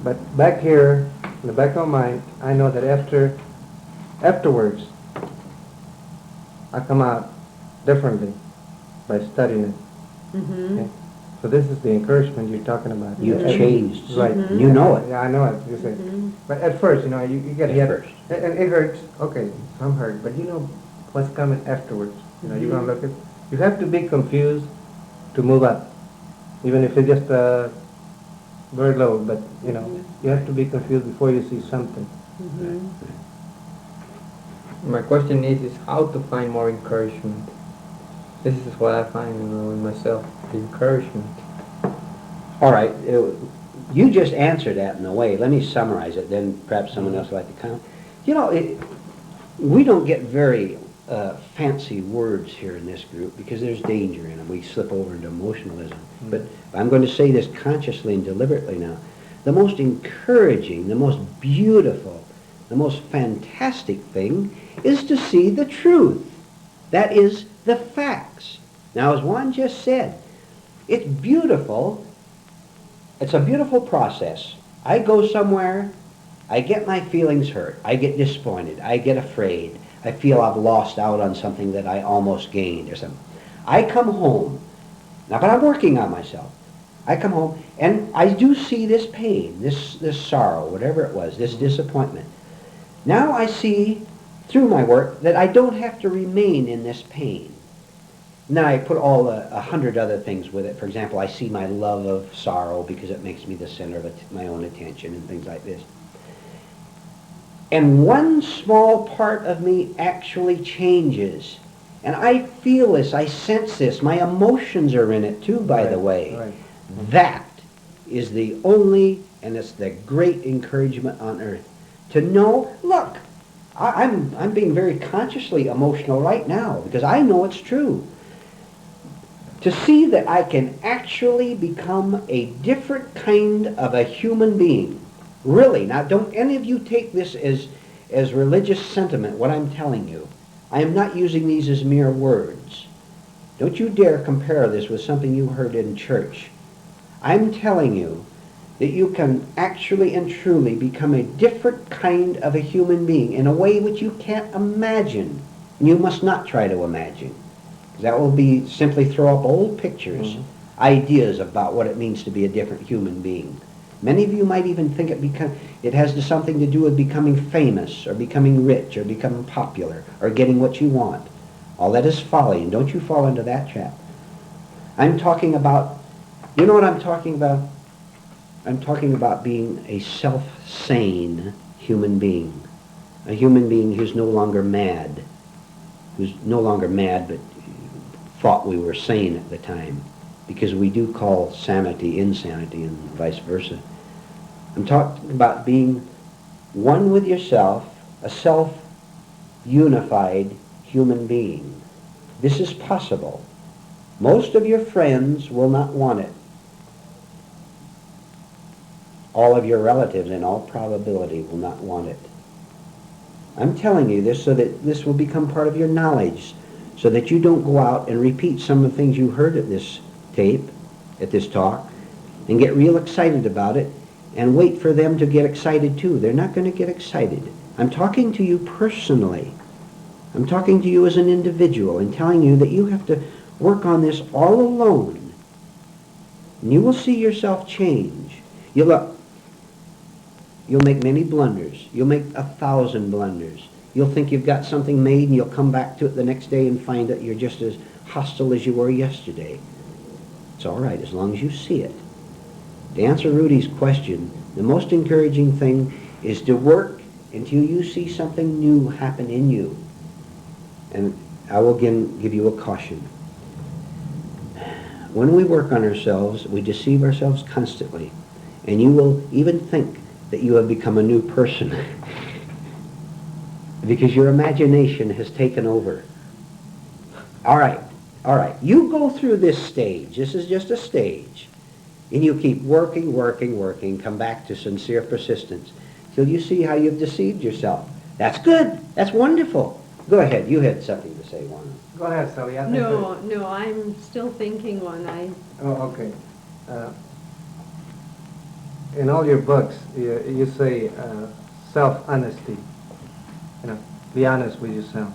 But back here, in the back of my mind, I know that afterwards, I come out differently by studying it. Okay? So this is the encouragement you're talking about. You've changed. Right. You know it. Yeah, I know it. You say. But at first, you get hit. First. And it hurts. Okay, I'm hurt. But you know what's coming afterwards. You're going to look at. You have to be confused to move up. Even if it's just very low. But, you have to be confused before you see something. My question is how to find more encouragement. This is what I find in myself, the encouragement. All right. You just answered that in a way. Let me summarize it, then perhaps someone else would like to comment. We don't get very fancy words here in this group because there's danger in them. We slip over into emotionalism. But I'm going to say this consciously and deliberately now. The most encouraging, the most beautiful, the most fantastic thing is to see the truth. That is the facts. Now, as Juan just said, it's beautiful. It's a beautiful process. I go somewhere, I get my feelings hurt, I get disappointed, I get afraid, I feel I've lost out on something that I almost gained or something. I come home, now but I'm working on myself. I come home and I do see this pain, this sorrow, whatever it was, this disappointment. Now I see through my work that I don't have to remain in this pain. Now I put all 100 other things with it. For example, I see my love of sorrow because it makes me the center of my own attention and things like this. And one small part of me actually changes. And I feel this, I sense this. My emotions are in it too, by the way. Right. That is the only, and it's the great encouragement on earth. To know, look, I'm being very consciously emotional right now because I know it's true. To see that I can actually become a different kind of a human being. Really. Now, don't any of you take this as religious sentiment, what I'm telling you. I am not using these as mere words. Don't you dare compare this with something you heard in church. I'm telling you that you can actually and truly become a different kind of a human being in a way which you can't imagine. And you must not try to imagine. Because that will be simply throw up old pictures ideas about what it means to be a different human being. Many of you might even think it has something to do with becoming famous or becoming rich or becoming popular or getting what you want. All that is folly, and don't you fall into that trap. I'm talking about, you know what I'm talking about? I'm talking about being a self-sane human being. A human being who's no longer mad. Who's no longer mad, but thought we were sane at the time. Because we do call sanity insanity and vice versa. I'm talking about being one with yourself, a self-unified human being. This is possible. Most of your friends will not want it. All of your relatives, in all probability, will not want it. I'm telling you this so that this will become part of your knowledge, so that you don't go out and repeat some of the things you heard at this tape, at this talk, and get real excited about it, and wait for them to get excited too. They're not going to get excited. I'm talking to you personally. I'm talking to you as an individual and telling you that you have to work on this all alone. And you will see yourself change. You'll make many blunders. You'll make 1,000 blunders. You'll think you've got something made, and you'll come back to it the next day and find that you're just as hostile as you were yesterday. It's all right as long as you see it. To answer Rudy's question, the most encouraging thing is to work until you see something new happen in you. And I will again give you a caution. When we work on ourselves, we deceive ourselves constantly. And you will even think that you have become a new person because your imagination has taken over. All right. You go through this stage. This is just a stage. And you keep working, come back to sincere persistence till you see how you've deceived yourself. That's good. That's wonderful. Go ahead. You had something to say, Juan. Go ahead, Sally. I think No, I'm still thinking one. Oh, okay. In all your books, you say self-honesty. You know, be honest with yourself.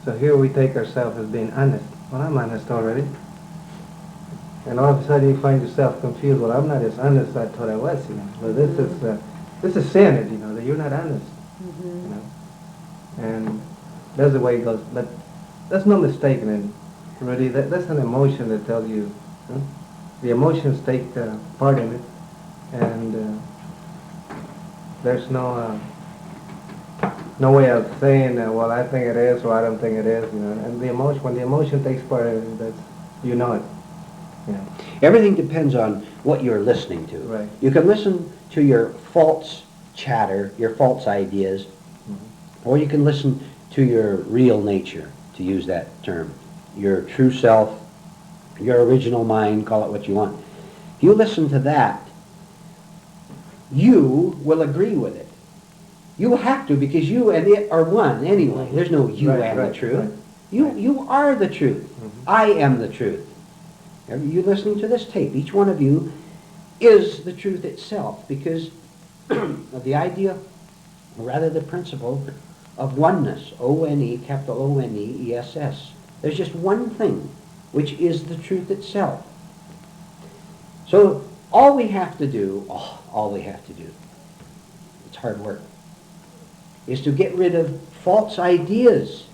So here we take ourselves as being honest. Well, I'm honest already. And all of a sudden you find yourself confused. Well, I'm not as honest as I thought I was. You know, but this is sin. You know, that you're not honest. Mm-hmm. You know, and that's the way it goes. But that's no mistaking it. Really, that's an emotion that tells you. Huh? The emotions take part in it, and there's no way of saying, well, I think it is, or I don't think it is. You know, and the emotion, when the emotion takes part in it, that's, you know it. Yeah. Everything depends on what you're listening to. Right. You can listen to your false chatter, your false ideas, or you can listen to your real nature, to use that term, your true self, your original mind, call it what you want. If you listen to that, you will agree with it. You will have to, because you and it are one anyway. There's no you and the truth. You are the truth. Mm-hmm. I am the truth. You listening to this tape, each one of you is the truth itself, because of the idea, or rather the principle, of oneness, O-N-E, capital O-N-E-E-S-S. There's just one thing, which is the truth itself. So all we have to do, it's hard work, is to get rid of false ideas.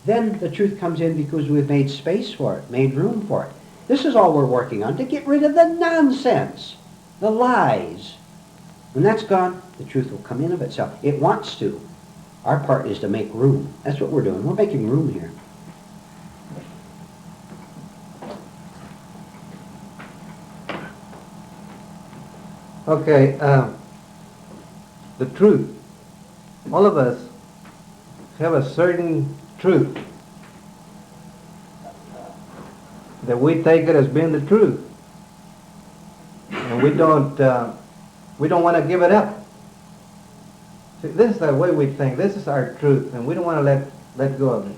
Then the truth comes in because we've made space for it, made room for it. This is all we're working on, to get rid of the nonsense, the lies. When that's gone, the truth will come in of itself. It wants to. Our part is to make room. That's what we're doing. We're making room here. Okay, the truth. All of us have a certain truth that we take it as being the truth, and we don't want to give it up. See, this is the way we think. This is our truth, and we don't want to let go of it.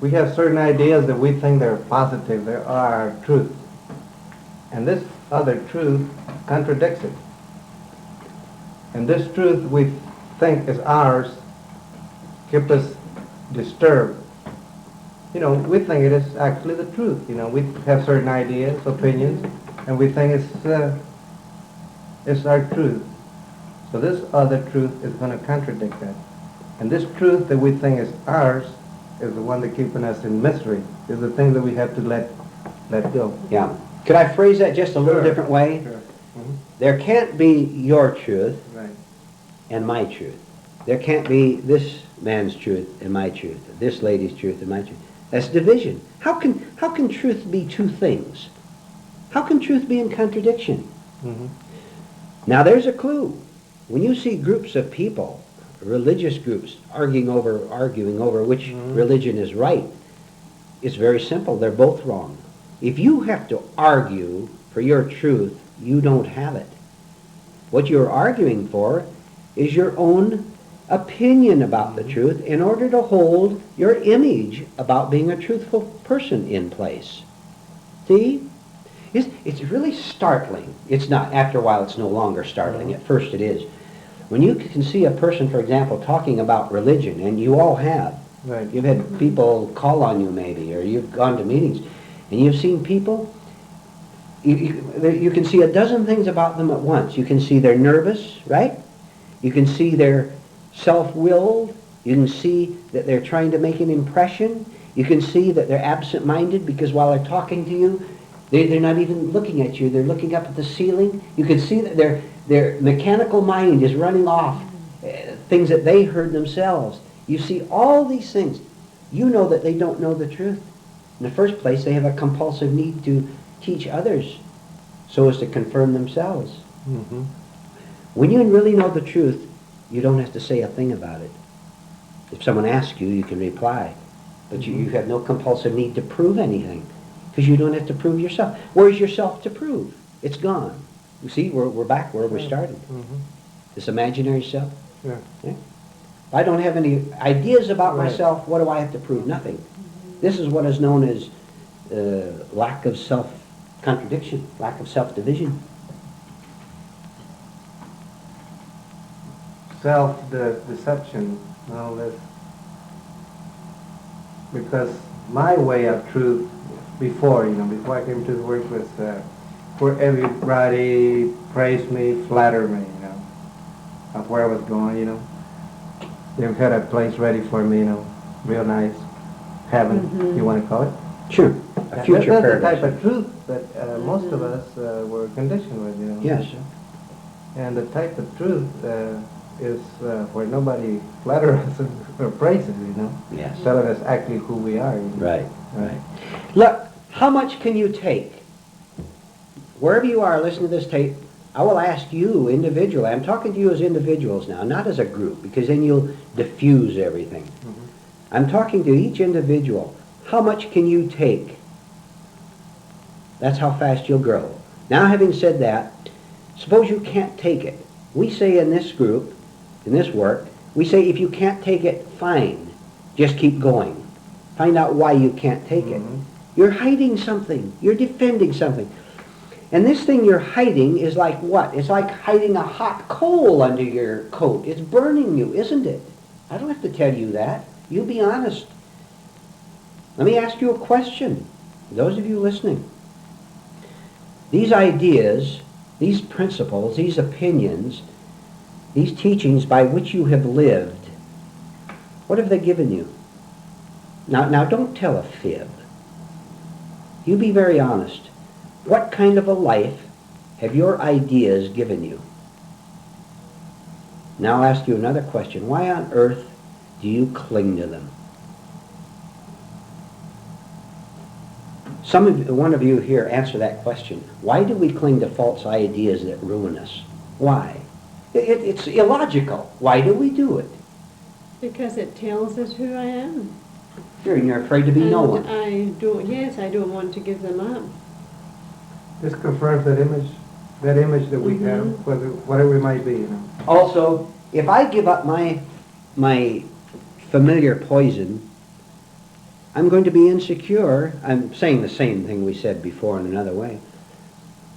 We have certain ideas that we think they're positive, they are our truth, and this other truth contradicts it. And this truth we think is ours keeps us disturbed. we think it is actually the truth. We have certain ideas, opinions, and we think it's our truth. So this other truth is going to contradict that. And this truth that we think is ours is the one that's keeping us in misery, is the thing that we have to let go. Yeah. Could I phrase that just a little different way? Sure. Mhm. There can't be your truth Right. and my truth. There can't be this man's truth and my truth, this lady's truth and my truth. That's division. How can truth be two things? How can truth be in contradiction? Mhm. Now there's a clue. When you see groups of people, religious groups, arguing over which religion is right, it's very simple. They're both wrong. If you have to argue for your truth, you don't have it. What you're arguing for is your own opinion about the truth in order to hold your image about being a truthful person in place. See? It's really startling. It's not. After a while, it's no longer startling. At first, it is. When you can see a person, for example, talking about religion, and you all have. Right. You've had people call on you maybe, or you've gone to meetings, and you've seen people, you can see a dozen things about them at once. You can see they're nervous, right? You can see they're self-willed. You can see that they're trying to make an impression. You can see that they're absent-minded because while they're talking to you, they're not even looking at you. They're looking up at the ceiling. You can see that their mechanical mind is running off things that they heard themselves. You see all these things. You know that they don't know the truth. In the first place, they have a compulsive need to teach others so as to confirm themselves. Mhm. When you really know the truth, you don't have to say a thing about it. If someone asks you, you can reply. But you have no compulsive need to prove anything because you don't have to prove yourself. Where's yourself to prove? It's gone. You see, we're back where we started. Mhm. This imaginary self. Sure. Yeah? If I don't have any ideas about Right. myself, what do I have to prove? Nothing. This is what is known as lack of self-contradiction, lack of self-division. Self-deception, all this. Because my way of truth before I came to the work was where everybody praised me, flattered me, of where I was going. They had a place ready for me, real nice, heaven, you want to call it. Sure. A future That's the paradise. type of truth that most of us were conditioned with, Yes. And the type of truth is where nobody flatters us or praises, Yes. telling us actually who we are. Right. Right. Look, how much can you take? Wherever you are listening to this tape, I will ask you individually. I'm talking to you as individuals now, not as a group, because then you'll diffuse everything. I'm talking to each individual. How much can you take? That's how fast you'll grow. Now, having said that, suppose you can't take it. We say in this group, in this work, we say if you can't take it, fine. Just keep going. Find out why you can't take it. You're hiding something. You're defending something. And this thing you're hiding is like what? It's like hiding a hot coal under your coat. It's burning you, isn't it? I don't have to tell you that. You be honest. Let me ask you a question. Those of you listening. These ideas, these principles, these opinions, these teachings by which you have lived, what have they given you? Now don't tell a fib. You be very honest. What kind of a life have your ideas given you? Now I'll ask you another question. Why on earth do you cling to them? One of you here answer that question. Why do we cling to false ideas that ruin us? Why? It's illogical. Why do we do it? Because it tells us who I am. Sure, and you're afraid to be no one. I don't want to give them up. This confirms that image that we have, whatever it might be. Also, if I give up my familiar poison, I'm going to be insecure. I'm saying the same thing we said before in another way.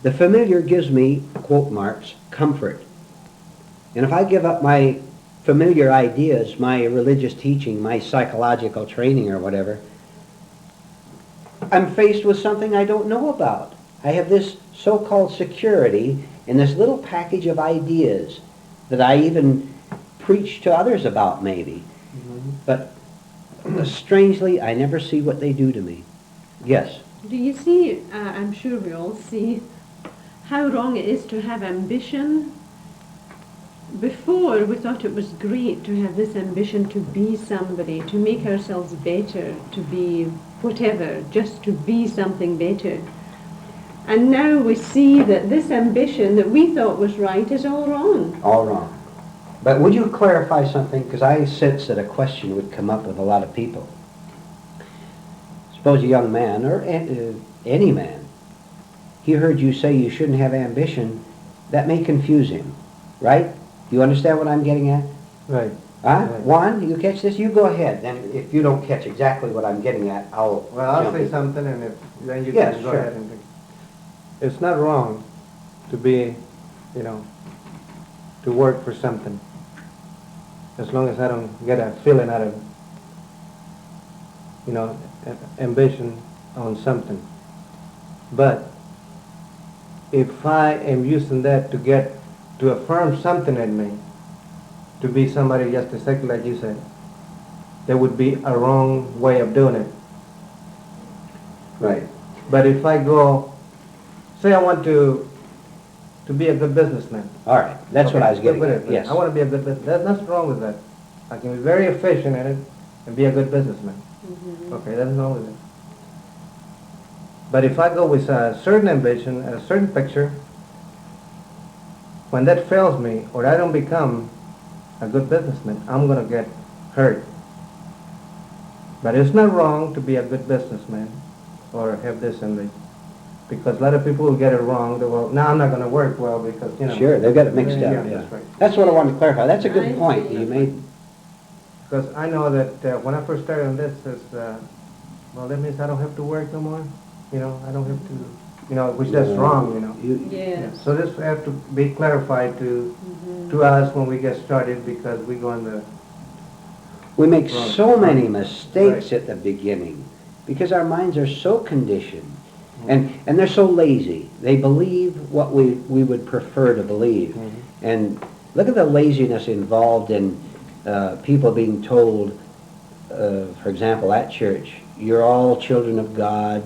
The familiar gives me, quote marks, comfort. And if I give up my familiar ideas, my religious teaching, my psychological training or whatever, I'm faced with something I don't know about. I have this so-called security in this little package of ideas that I even preach to others about maybe. But strangely, I never see what they do to me. Yes. Do you see, I'm sure we all see, how wrong it is to have ambition? Before, we thought it was great to have this ambition to be somebody, to make ourselves better, to be whatever, just to be something better. And now we see that this ambition that we thought was right is all wrong. All wrong. But would you clarify something? Because I sense that a question would come up with a lot of people. Suppose a young man, or any man, he heard you say you shouldn't have ambition. That may confuse him, right? You understand what I'm getting at? Right. Huh? Right. Juan, you catch this? You go ahead. Then if you don't catch exactly what I'm getting at, I'll I'll jump say in. something, and then you Yes, can go sure. ahead and think. It's not wrong to be, to work for something, as long as I don't get a feeling out of, ambition on something. But if I am using that to affirm something in me, to be somebody just exactly like you said, there would be a wrong way of doing it. Right. But if I go, say I want to be a good businessman. All right. That's what I was getting at. Yes. I want to be a good businessman. There's nothing wrong with that. I can be very efficient in it and be a good businessman. Okay, that's wrong with it. But if I go with a certain ambition, a certain picture, when that fails me, or I don't become a good businessman, I'm going to get hurt. But it's not wrong to be a good businessman or have this in me. Because a lot of people will get it wrong. They will, no, I'm not going to work well because, Sure, they've got it mixed up. Yeah, Yeah. that's right. That's what I wanted to clarify. That's a good I point see. you made. Because I know that when I first started on this, that means I don't have to work no more. I don't have to, which that's wrong, Yes. So this have to be clarified to us when we get started, because we go on the... We make Wrong. so many mistakes Right. at the beginning because our minds are so conditioned and they're so lazy. They believe what we would prefer to believe. And look at the laziness involved in people being told, for example, at church, you're all children of God,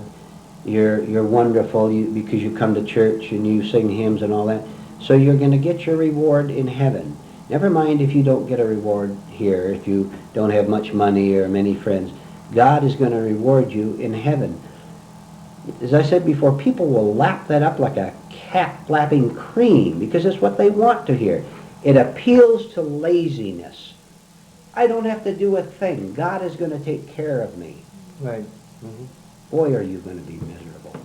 you're wonderful because you come to church and you sing hymns and all that, so you're going to get your reward in heaven. Never mind if you don't get a reward here, if you don't have much money or many friends. God is going to reward you in heaven. As I said before, people will lap that up like a cat lapping cream because it's what they want to hear. It appeals to laziness. I don't have to do a thing. God is going to take care of me. Right. Boy, are you going to be miserable.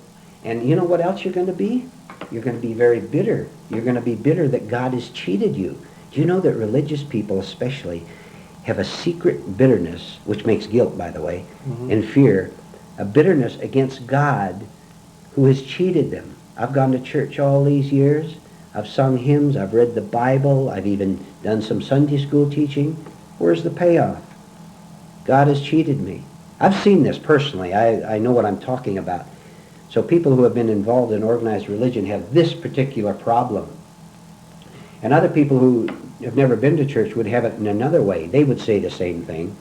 And you know what else you're going to be? You're going to be very bitter. You're going to be bitter that God has cheated you. Do you know that religious people especially have a secret bitterness, which makes guilt, by the way, and fear, a bitterness against God who has cheated them? I've gone to church all these years. I've sung hymns. I've read the Bible. I've even done some Sunday school teaching. Where's the payoff? God has cheated me. I've seen this personally. I know what I'm talking about. So people who have been involved in organized religion have this particular problem. And other people who have never been to church would have it in another way. They would say the same thing.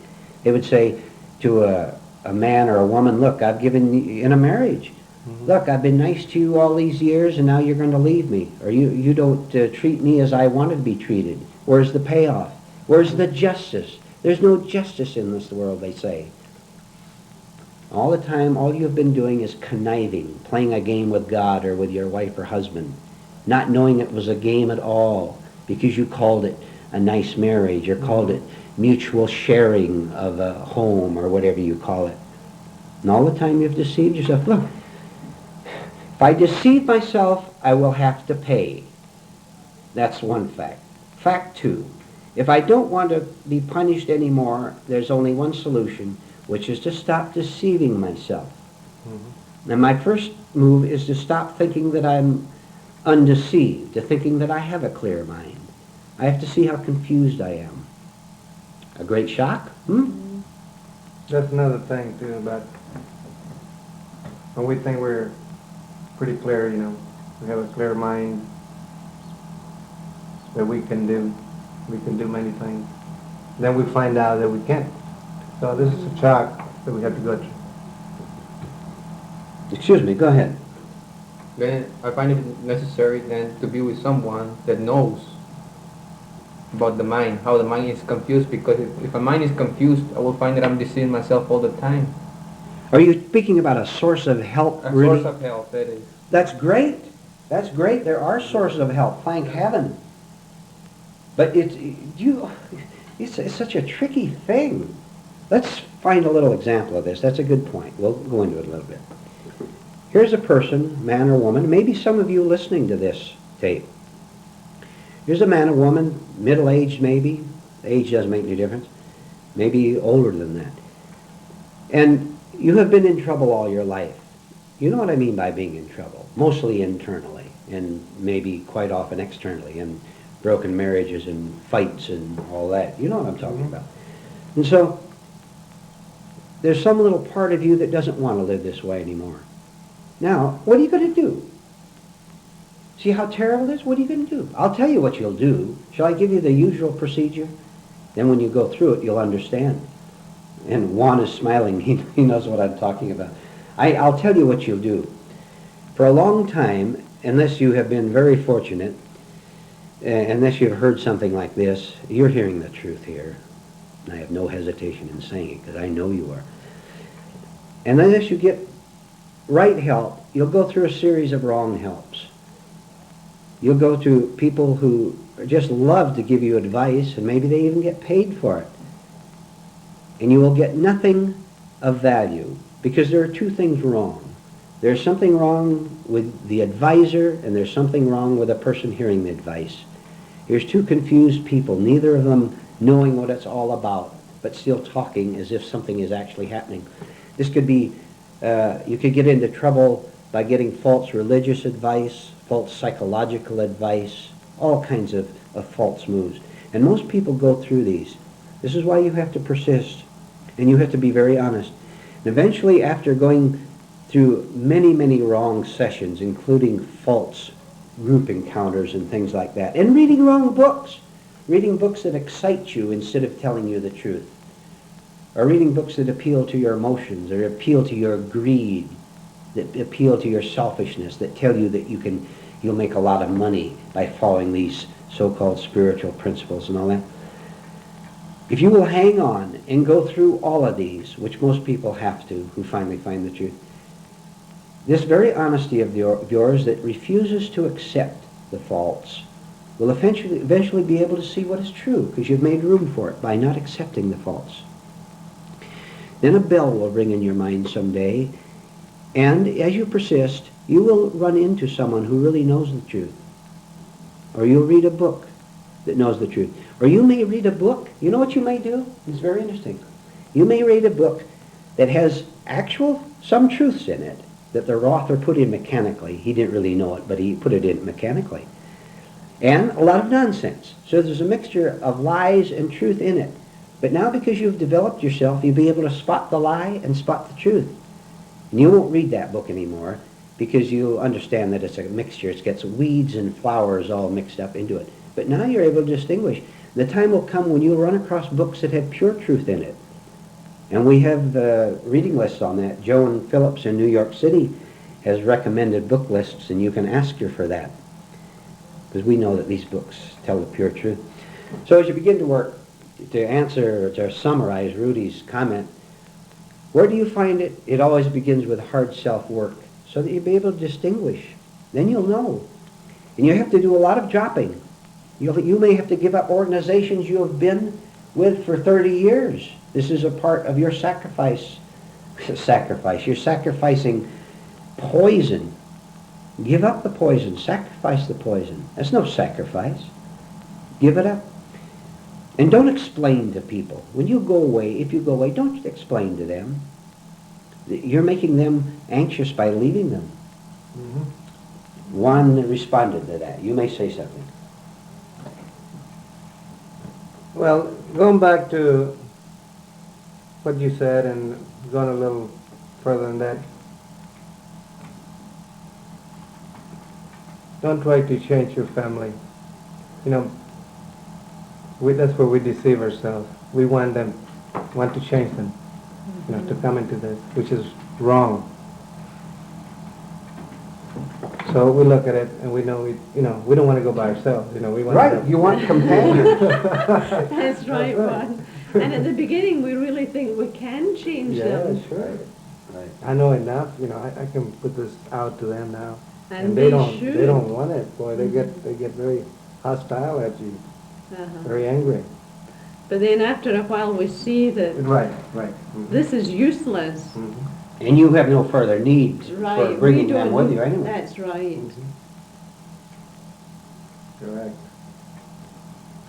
They would say to a man or a woman, look, I've given you in a marriage. Look, I've been nice to you all these years and now you're going to leave me. Or you don't treat me as I wanted to be treated. Where's the payoff? Where's the justice? There's no justice in this world, they say. All the time, all you've been doing is conniving, playing a game with God or with your wife or husband, not knowing it was a game at all because you called it a nice marriage or called it mutual sharing of a home or whatever you call it. And all the time you've deceived yourself. Look, if I deceive myself, I will have to pay. That's one fact. Fact two, if I don't want to be punished anymore, there's only one solution, which is to stop deceiving myself. And my first move is to stop thinking that I'm undeceived, to thinking that I have a clear mind. I have to see how confused I am. A great shock? That's another thing too about when we think we're pretty clear, we have a clear mind that we can do many things. Then we find out that we can't. So this is a shock that we have to go through. Excuse me, go ahead. Then I find it necessary then to be with someone that knows about the mind, how the mind is confused, because if a mind is confused, I will find that I'm deceiving myself all the time. Are you speaking about a source of help, A really? source of help, that is. That's great. That's great. There are sources of help, thank heaven. But it's such a tricky thing. Let's find a little example of this. That's a good point. We'll go into it a little bit. Here's a person, man or woman, maybe some of you listening to this tape. Here's a man or woman, middle-aged maybe. Age doesn't make any difference. Maybe older than that. And you have been in trouble all your life. You know what I mean by being in trouble. Mostly internally, and maybe quite often externally, and broken marriages and fights and all that. You know what I'm talking about. And so, there's some little part of you that doesn't want to live this way anymore. Now, what are you going to do? See how terrible it is? What are you going to do? I'll tell you what you'll do. Shall I give you the usual procedure? Then when you go through it, you'll understand. And Juan is smiling. He knows what I'm talking about. I'll tell you what you'll do. For a long time, unless you have been very fortunate, unless you've heard something like this, you're hearing the truth here. I have no hesitation in saying it, because I know you are. And unless you get right help, you'll go through a series of wrong helps. You'll go to people who just love to give you advice, and maybe they even get paid for it. And you will get nothing of value, because there are two things wrong. There's something wrong with the advisor, and there's something wrong with the person hearing the advice. Here's two confused people, neither of them knowing what it's all about, but still talking as if something is actually happening. This could be, you could get into trouble by getting false religious advice, false psychological advice, all kinds of false moves. And most people go through these. This is why you have to persist, and you have to be very honest. And eventually, after going through many, many wrong sessions, including false group encounters and things like that, and reading wrong books that excite you instead of telling you the truth, or reading books that appeal to your emotions, or appeal to your greed, that appeal to your selfishness, that tell you that you'll make a lot of money by following these so-called spiritual principles and all that. If you will hang on and go through all of these, which most people have to, who finally find the truth, this very honesty of yours that refuses to accept the false will eventually be able to see what is true, because you've made room for it by not accepting the false. Then a bell will ring in your mind someday, and as you persist, you will run into someone who really knows the truth. Or you'll read a book that knows the truth. Or you may read a book, you know what you may do? It's very interesting. You may read a book that has some truths in it that the author put in mechanically. He didn't really know it, but he put it in mechanically. And a lot of nonsense. So there's a mixture of lies and truth in it. But now because you've developed yourself, you'll be able to spot the lie and spot the truth. And you won't read that book anymore, because you'll understand that it's a mixture. It gets weeds and flowers all mixed up into it. But now you're able to distinguish. The time will come when you'll run across books that have pure truth in it. And we have reading lists on that. Joan Phillips in New York City has recommended book lists, and you can ask her for that, because we know that these books tell the pure truth. So as you begin to work, to summarize Rudy's comment, where do you find it? It always begins with hard self-work, so that you'll be able to distinguish. Then you'll know. And you have to do a lot of dropping. You may have to give up organizations you have been with for 30 years. This is a part of your sacrifice. You're sacrificing poison. Give up the poison. Sacrifice the poison. That's no sacrifice. Give it up. And don't explain to people. When you go away, if you go away, don't explain to them. You're making them anxious by leaving them. Mm-hmm. Juan responded to that. You may say something. Well, going back to what you said and going a little further than that, don't try to change your family. You know, that's where we deceive ourselves. We want to change them, you know, to come into this, which is wrong. So we look at it and we know we don't want to go by ourselves. You know, we want Right, you want companions. That's right, Ron. And at the beginning, we really think we can change them. Yes, right. Right. I know enough. You know, I can put this out to them now, And they should. don't want it. Boy, they get very hostile at you, very angry. But then after a while, we see that Right. Mm-hmm. this is useless. Mm-hmm. And you have no further need for Right, bringing we them don't. with you anyway. That's right. Mm-hmm. Correct.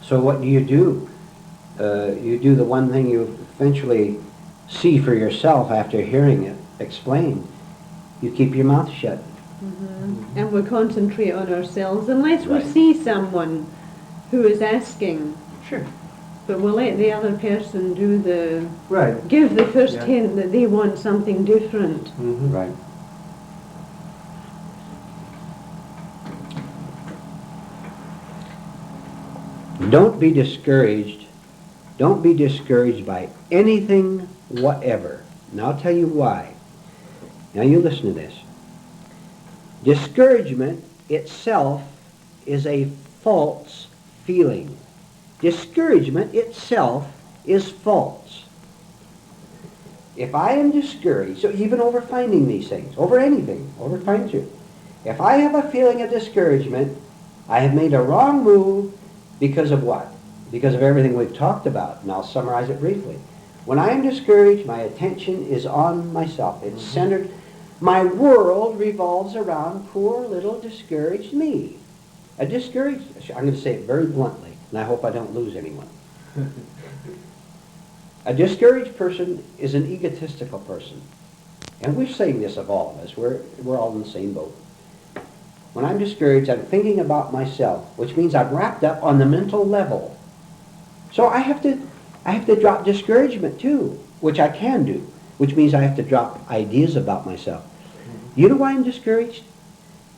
So what do? You do the one thing you eventually see for yourself after hearing it explained. You keep your mouth shut. And we concentrate on ourselves unless Right. we see someone who is asking. Sure. But we'll let the other person Right. give the first Yeah. hint that they want something different. Mm-hmm. Right. Don't be discouraged. Don't be discouraged by anything whatever. And I'll tell you why. Now you listen to this. Discouragement itself is a false feeling. Discouragement itself is false. If I am discouraged, so even over finding these things, over anything, over finding truth, if I have a feeling of discouragement, I have made a wrong move because of what? Because of everything we've talked about, and I'll summarize it briefly. When I am discouraged, my attention is on myself. It's centered. My world revolves around poor little discouraged me. A discouraged, I'm going to say it very bluntly, and I hope I don't lose anyone. A discouraged person is an egotistical person. And we're saying this of all of us. We're all in the same boat. When I'm discouraged, I'm thinking about myself, which means I'm wrapped up on the mental level. So I have to drop discouragement too, which I can do, which means I have to drop ideas about myself. You know why I'm discouraged?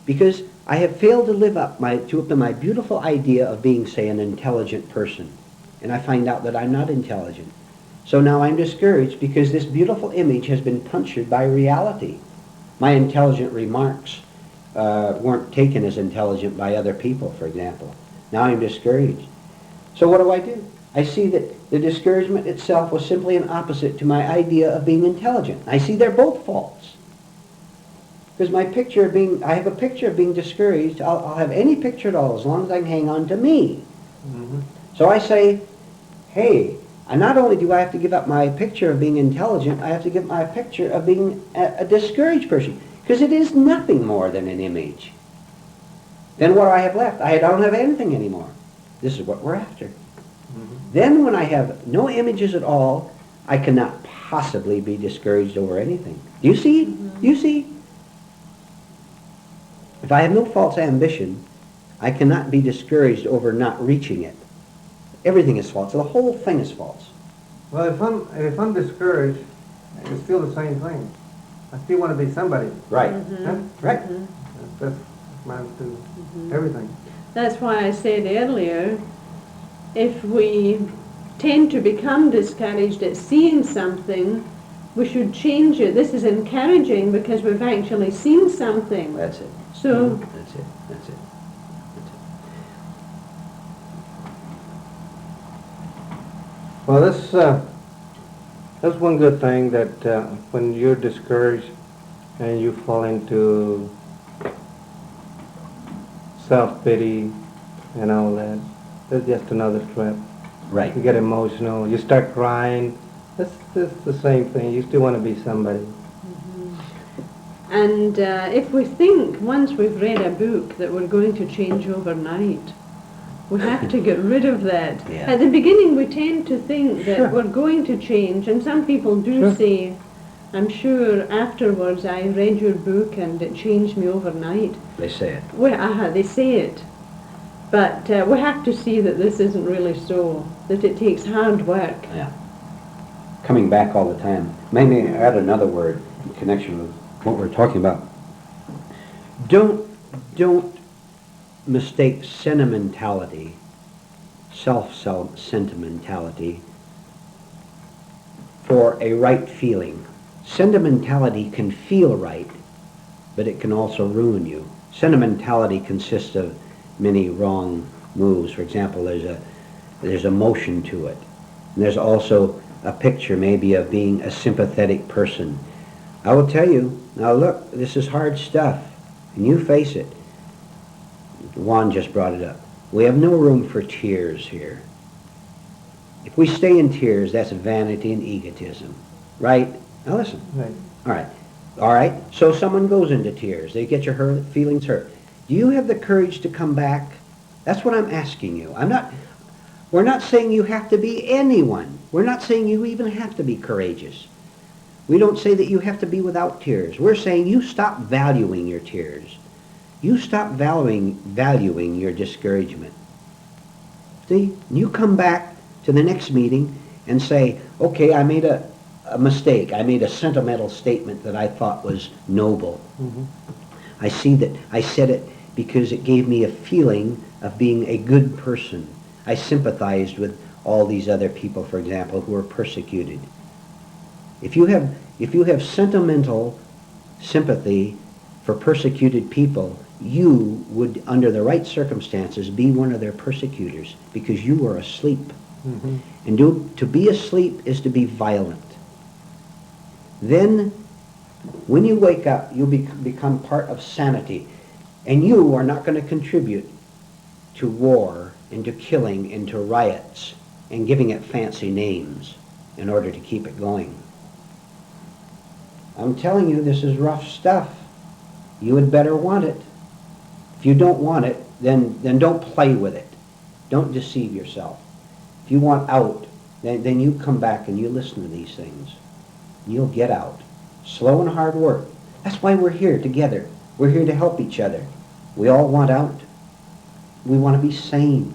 Because I have failed to live up to my beautiful idea of being, say, an intelligent person. And I find out that I'm not intelligent. So now I'm discouraged because this beautiful image has been punctured by reality. My intelligent remarks weren't taken as intelligent by other people, for example. Now I'm discouraged. So what do? I see that the discouragement itself was simply an opposite to my idea of being intelligent. I see they're both false. Because I have a picture of being discouraged. I'll have any picture at all as long as I can hang on to me. Mm-hmm. So I say, hey, not only do I have to give up my picture of being intelligent, I have to give up my picture of being a discouraged person. Because it is nothing more than an image. Then what do I have left? I don't have anything anymore. This is what we're after. Mm-hmm. Then when I have no images at all, I cannot possibly be discouraged over anything. Do you see? Do you see? If I have no false ambition, I cannot be discouraged over not reaching it. Everything is false. The whole thing is false. Well, if I'm discouraged, it's still the same thing. I still want to be somebody. Right. Huh? Right. That's amounts to everything. That's why I said earlier, if we tend to become discouraged at seeing something, we should change it. This is encouraging because we've actually seen something. That's it. So That's it. That's it. Well, that's one good thing that when you're discouraged and you fall into self-pity and all that, that's just another trap. Right. You get emotional, you start crying. That's the same thing. You still want to be somebody. And if we think once we've read a book that we're going to change overnight, we have to get rid of that. Yeah. At the beginning we tend to think that Sure. we're going to change, and some people do Sure. say, I'm sure afterwards I read your book and it changed me overnight. They say it. They say it. But we have to see that this isn't really so, that it takes hard work. Yeah. Coming back all the time. Maybe add another word in connection with what we're talking about. Don't mistake sentimentality, self-sentimentality, for a right feeling. Sentimentality can feel right, but it can also ruin you. Sentimentality consists of many wrong moves. For example, there's a motion to it. And there's also a picture maybe of being a sympathetic person. I will tell you, now look, this is hard stuff, and you face it. Juan just brought it up. We have no room for tears here. If we stay in tears, that's vanity and egotism. Right? Now listen. Right. All right. All right. So someone goes into tears. They get your feelings hurt. Do you have the courage to come back? That's what I'm asking you. We're not saying you have to be anyone. We're not saying you even have to be courageous. We don't say that you have to be without tears. We're saying you stop valuing your tears. You stop valuing your discouragement. See? You come back to the next meeting and say, okay, I made a mistake. I made a sentimental statement that I thought was noble. Mm-hmm. I see that I said it because it gave me a feeling of being a good person. I sympathized with all these other people, for example, who are persecuted. If you have sentimental sympathy for persecuted people, you would, under the right circumstances, be one of their persecutors because you were asleep. Mm-hmm. And to be asleep is to be violent. Then, when you wake up, you'll become part of sanity. And you are not going to contribute to war and to killing and to riots and giving it fancy names in order to keep it going. I'm telling you, this is rough stuff. You had better want it. If you don't want it, then don't play with it. Don't deceive yourself. If you want out, then you come back and you listen to these things. You'll get out. Slow and hard work. That's why we're here together. We're here to help each other. We all want out. We want to be sane.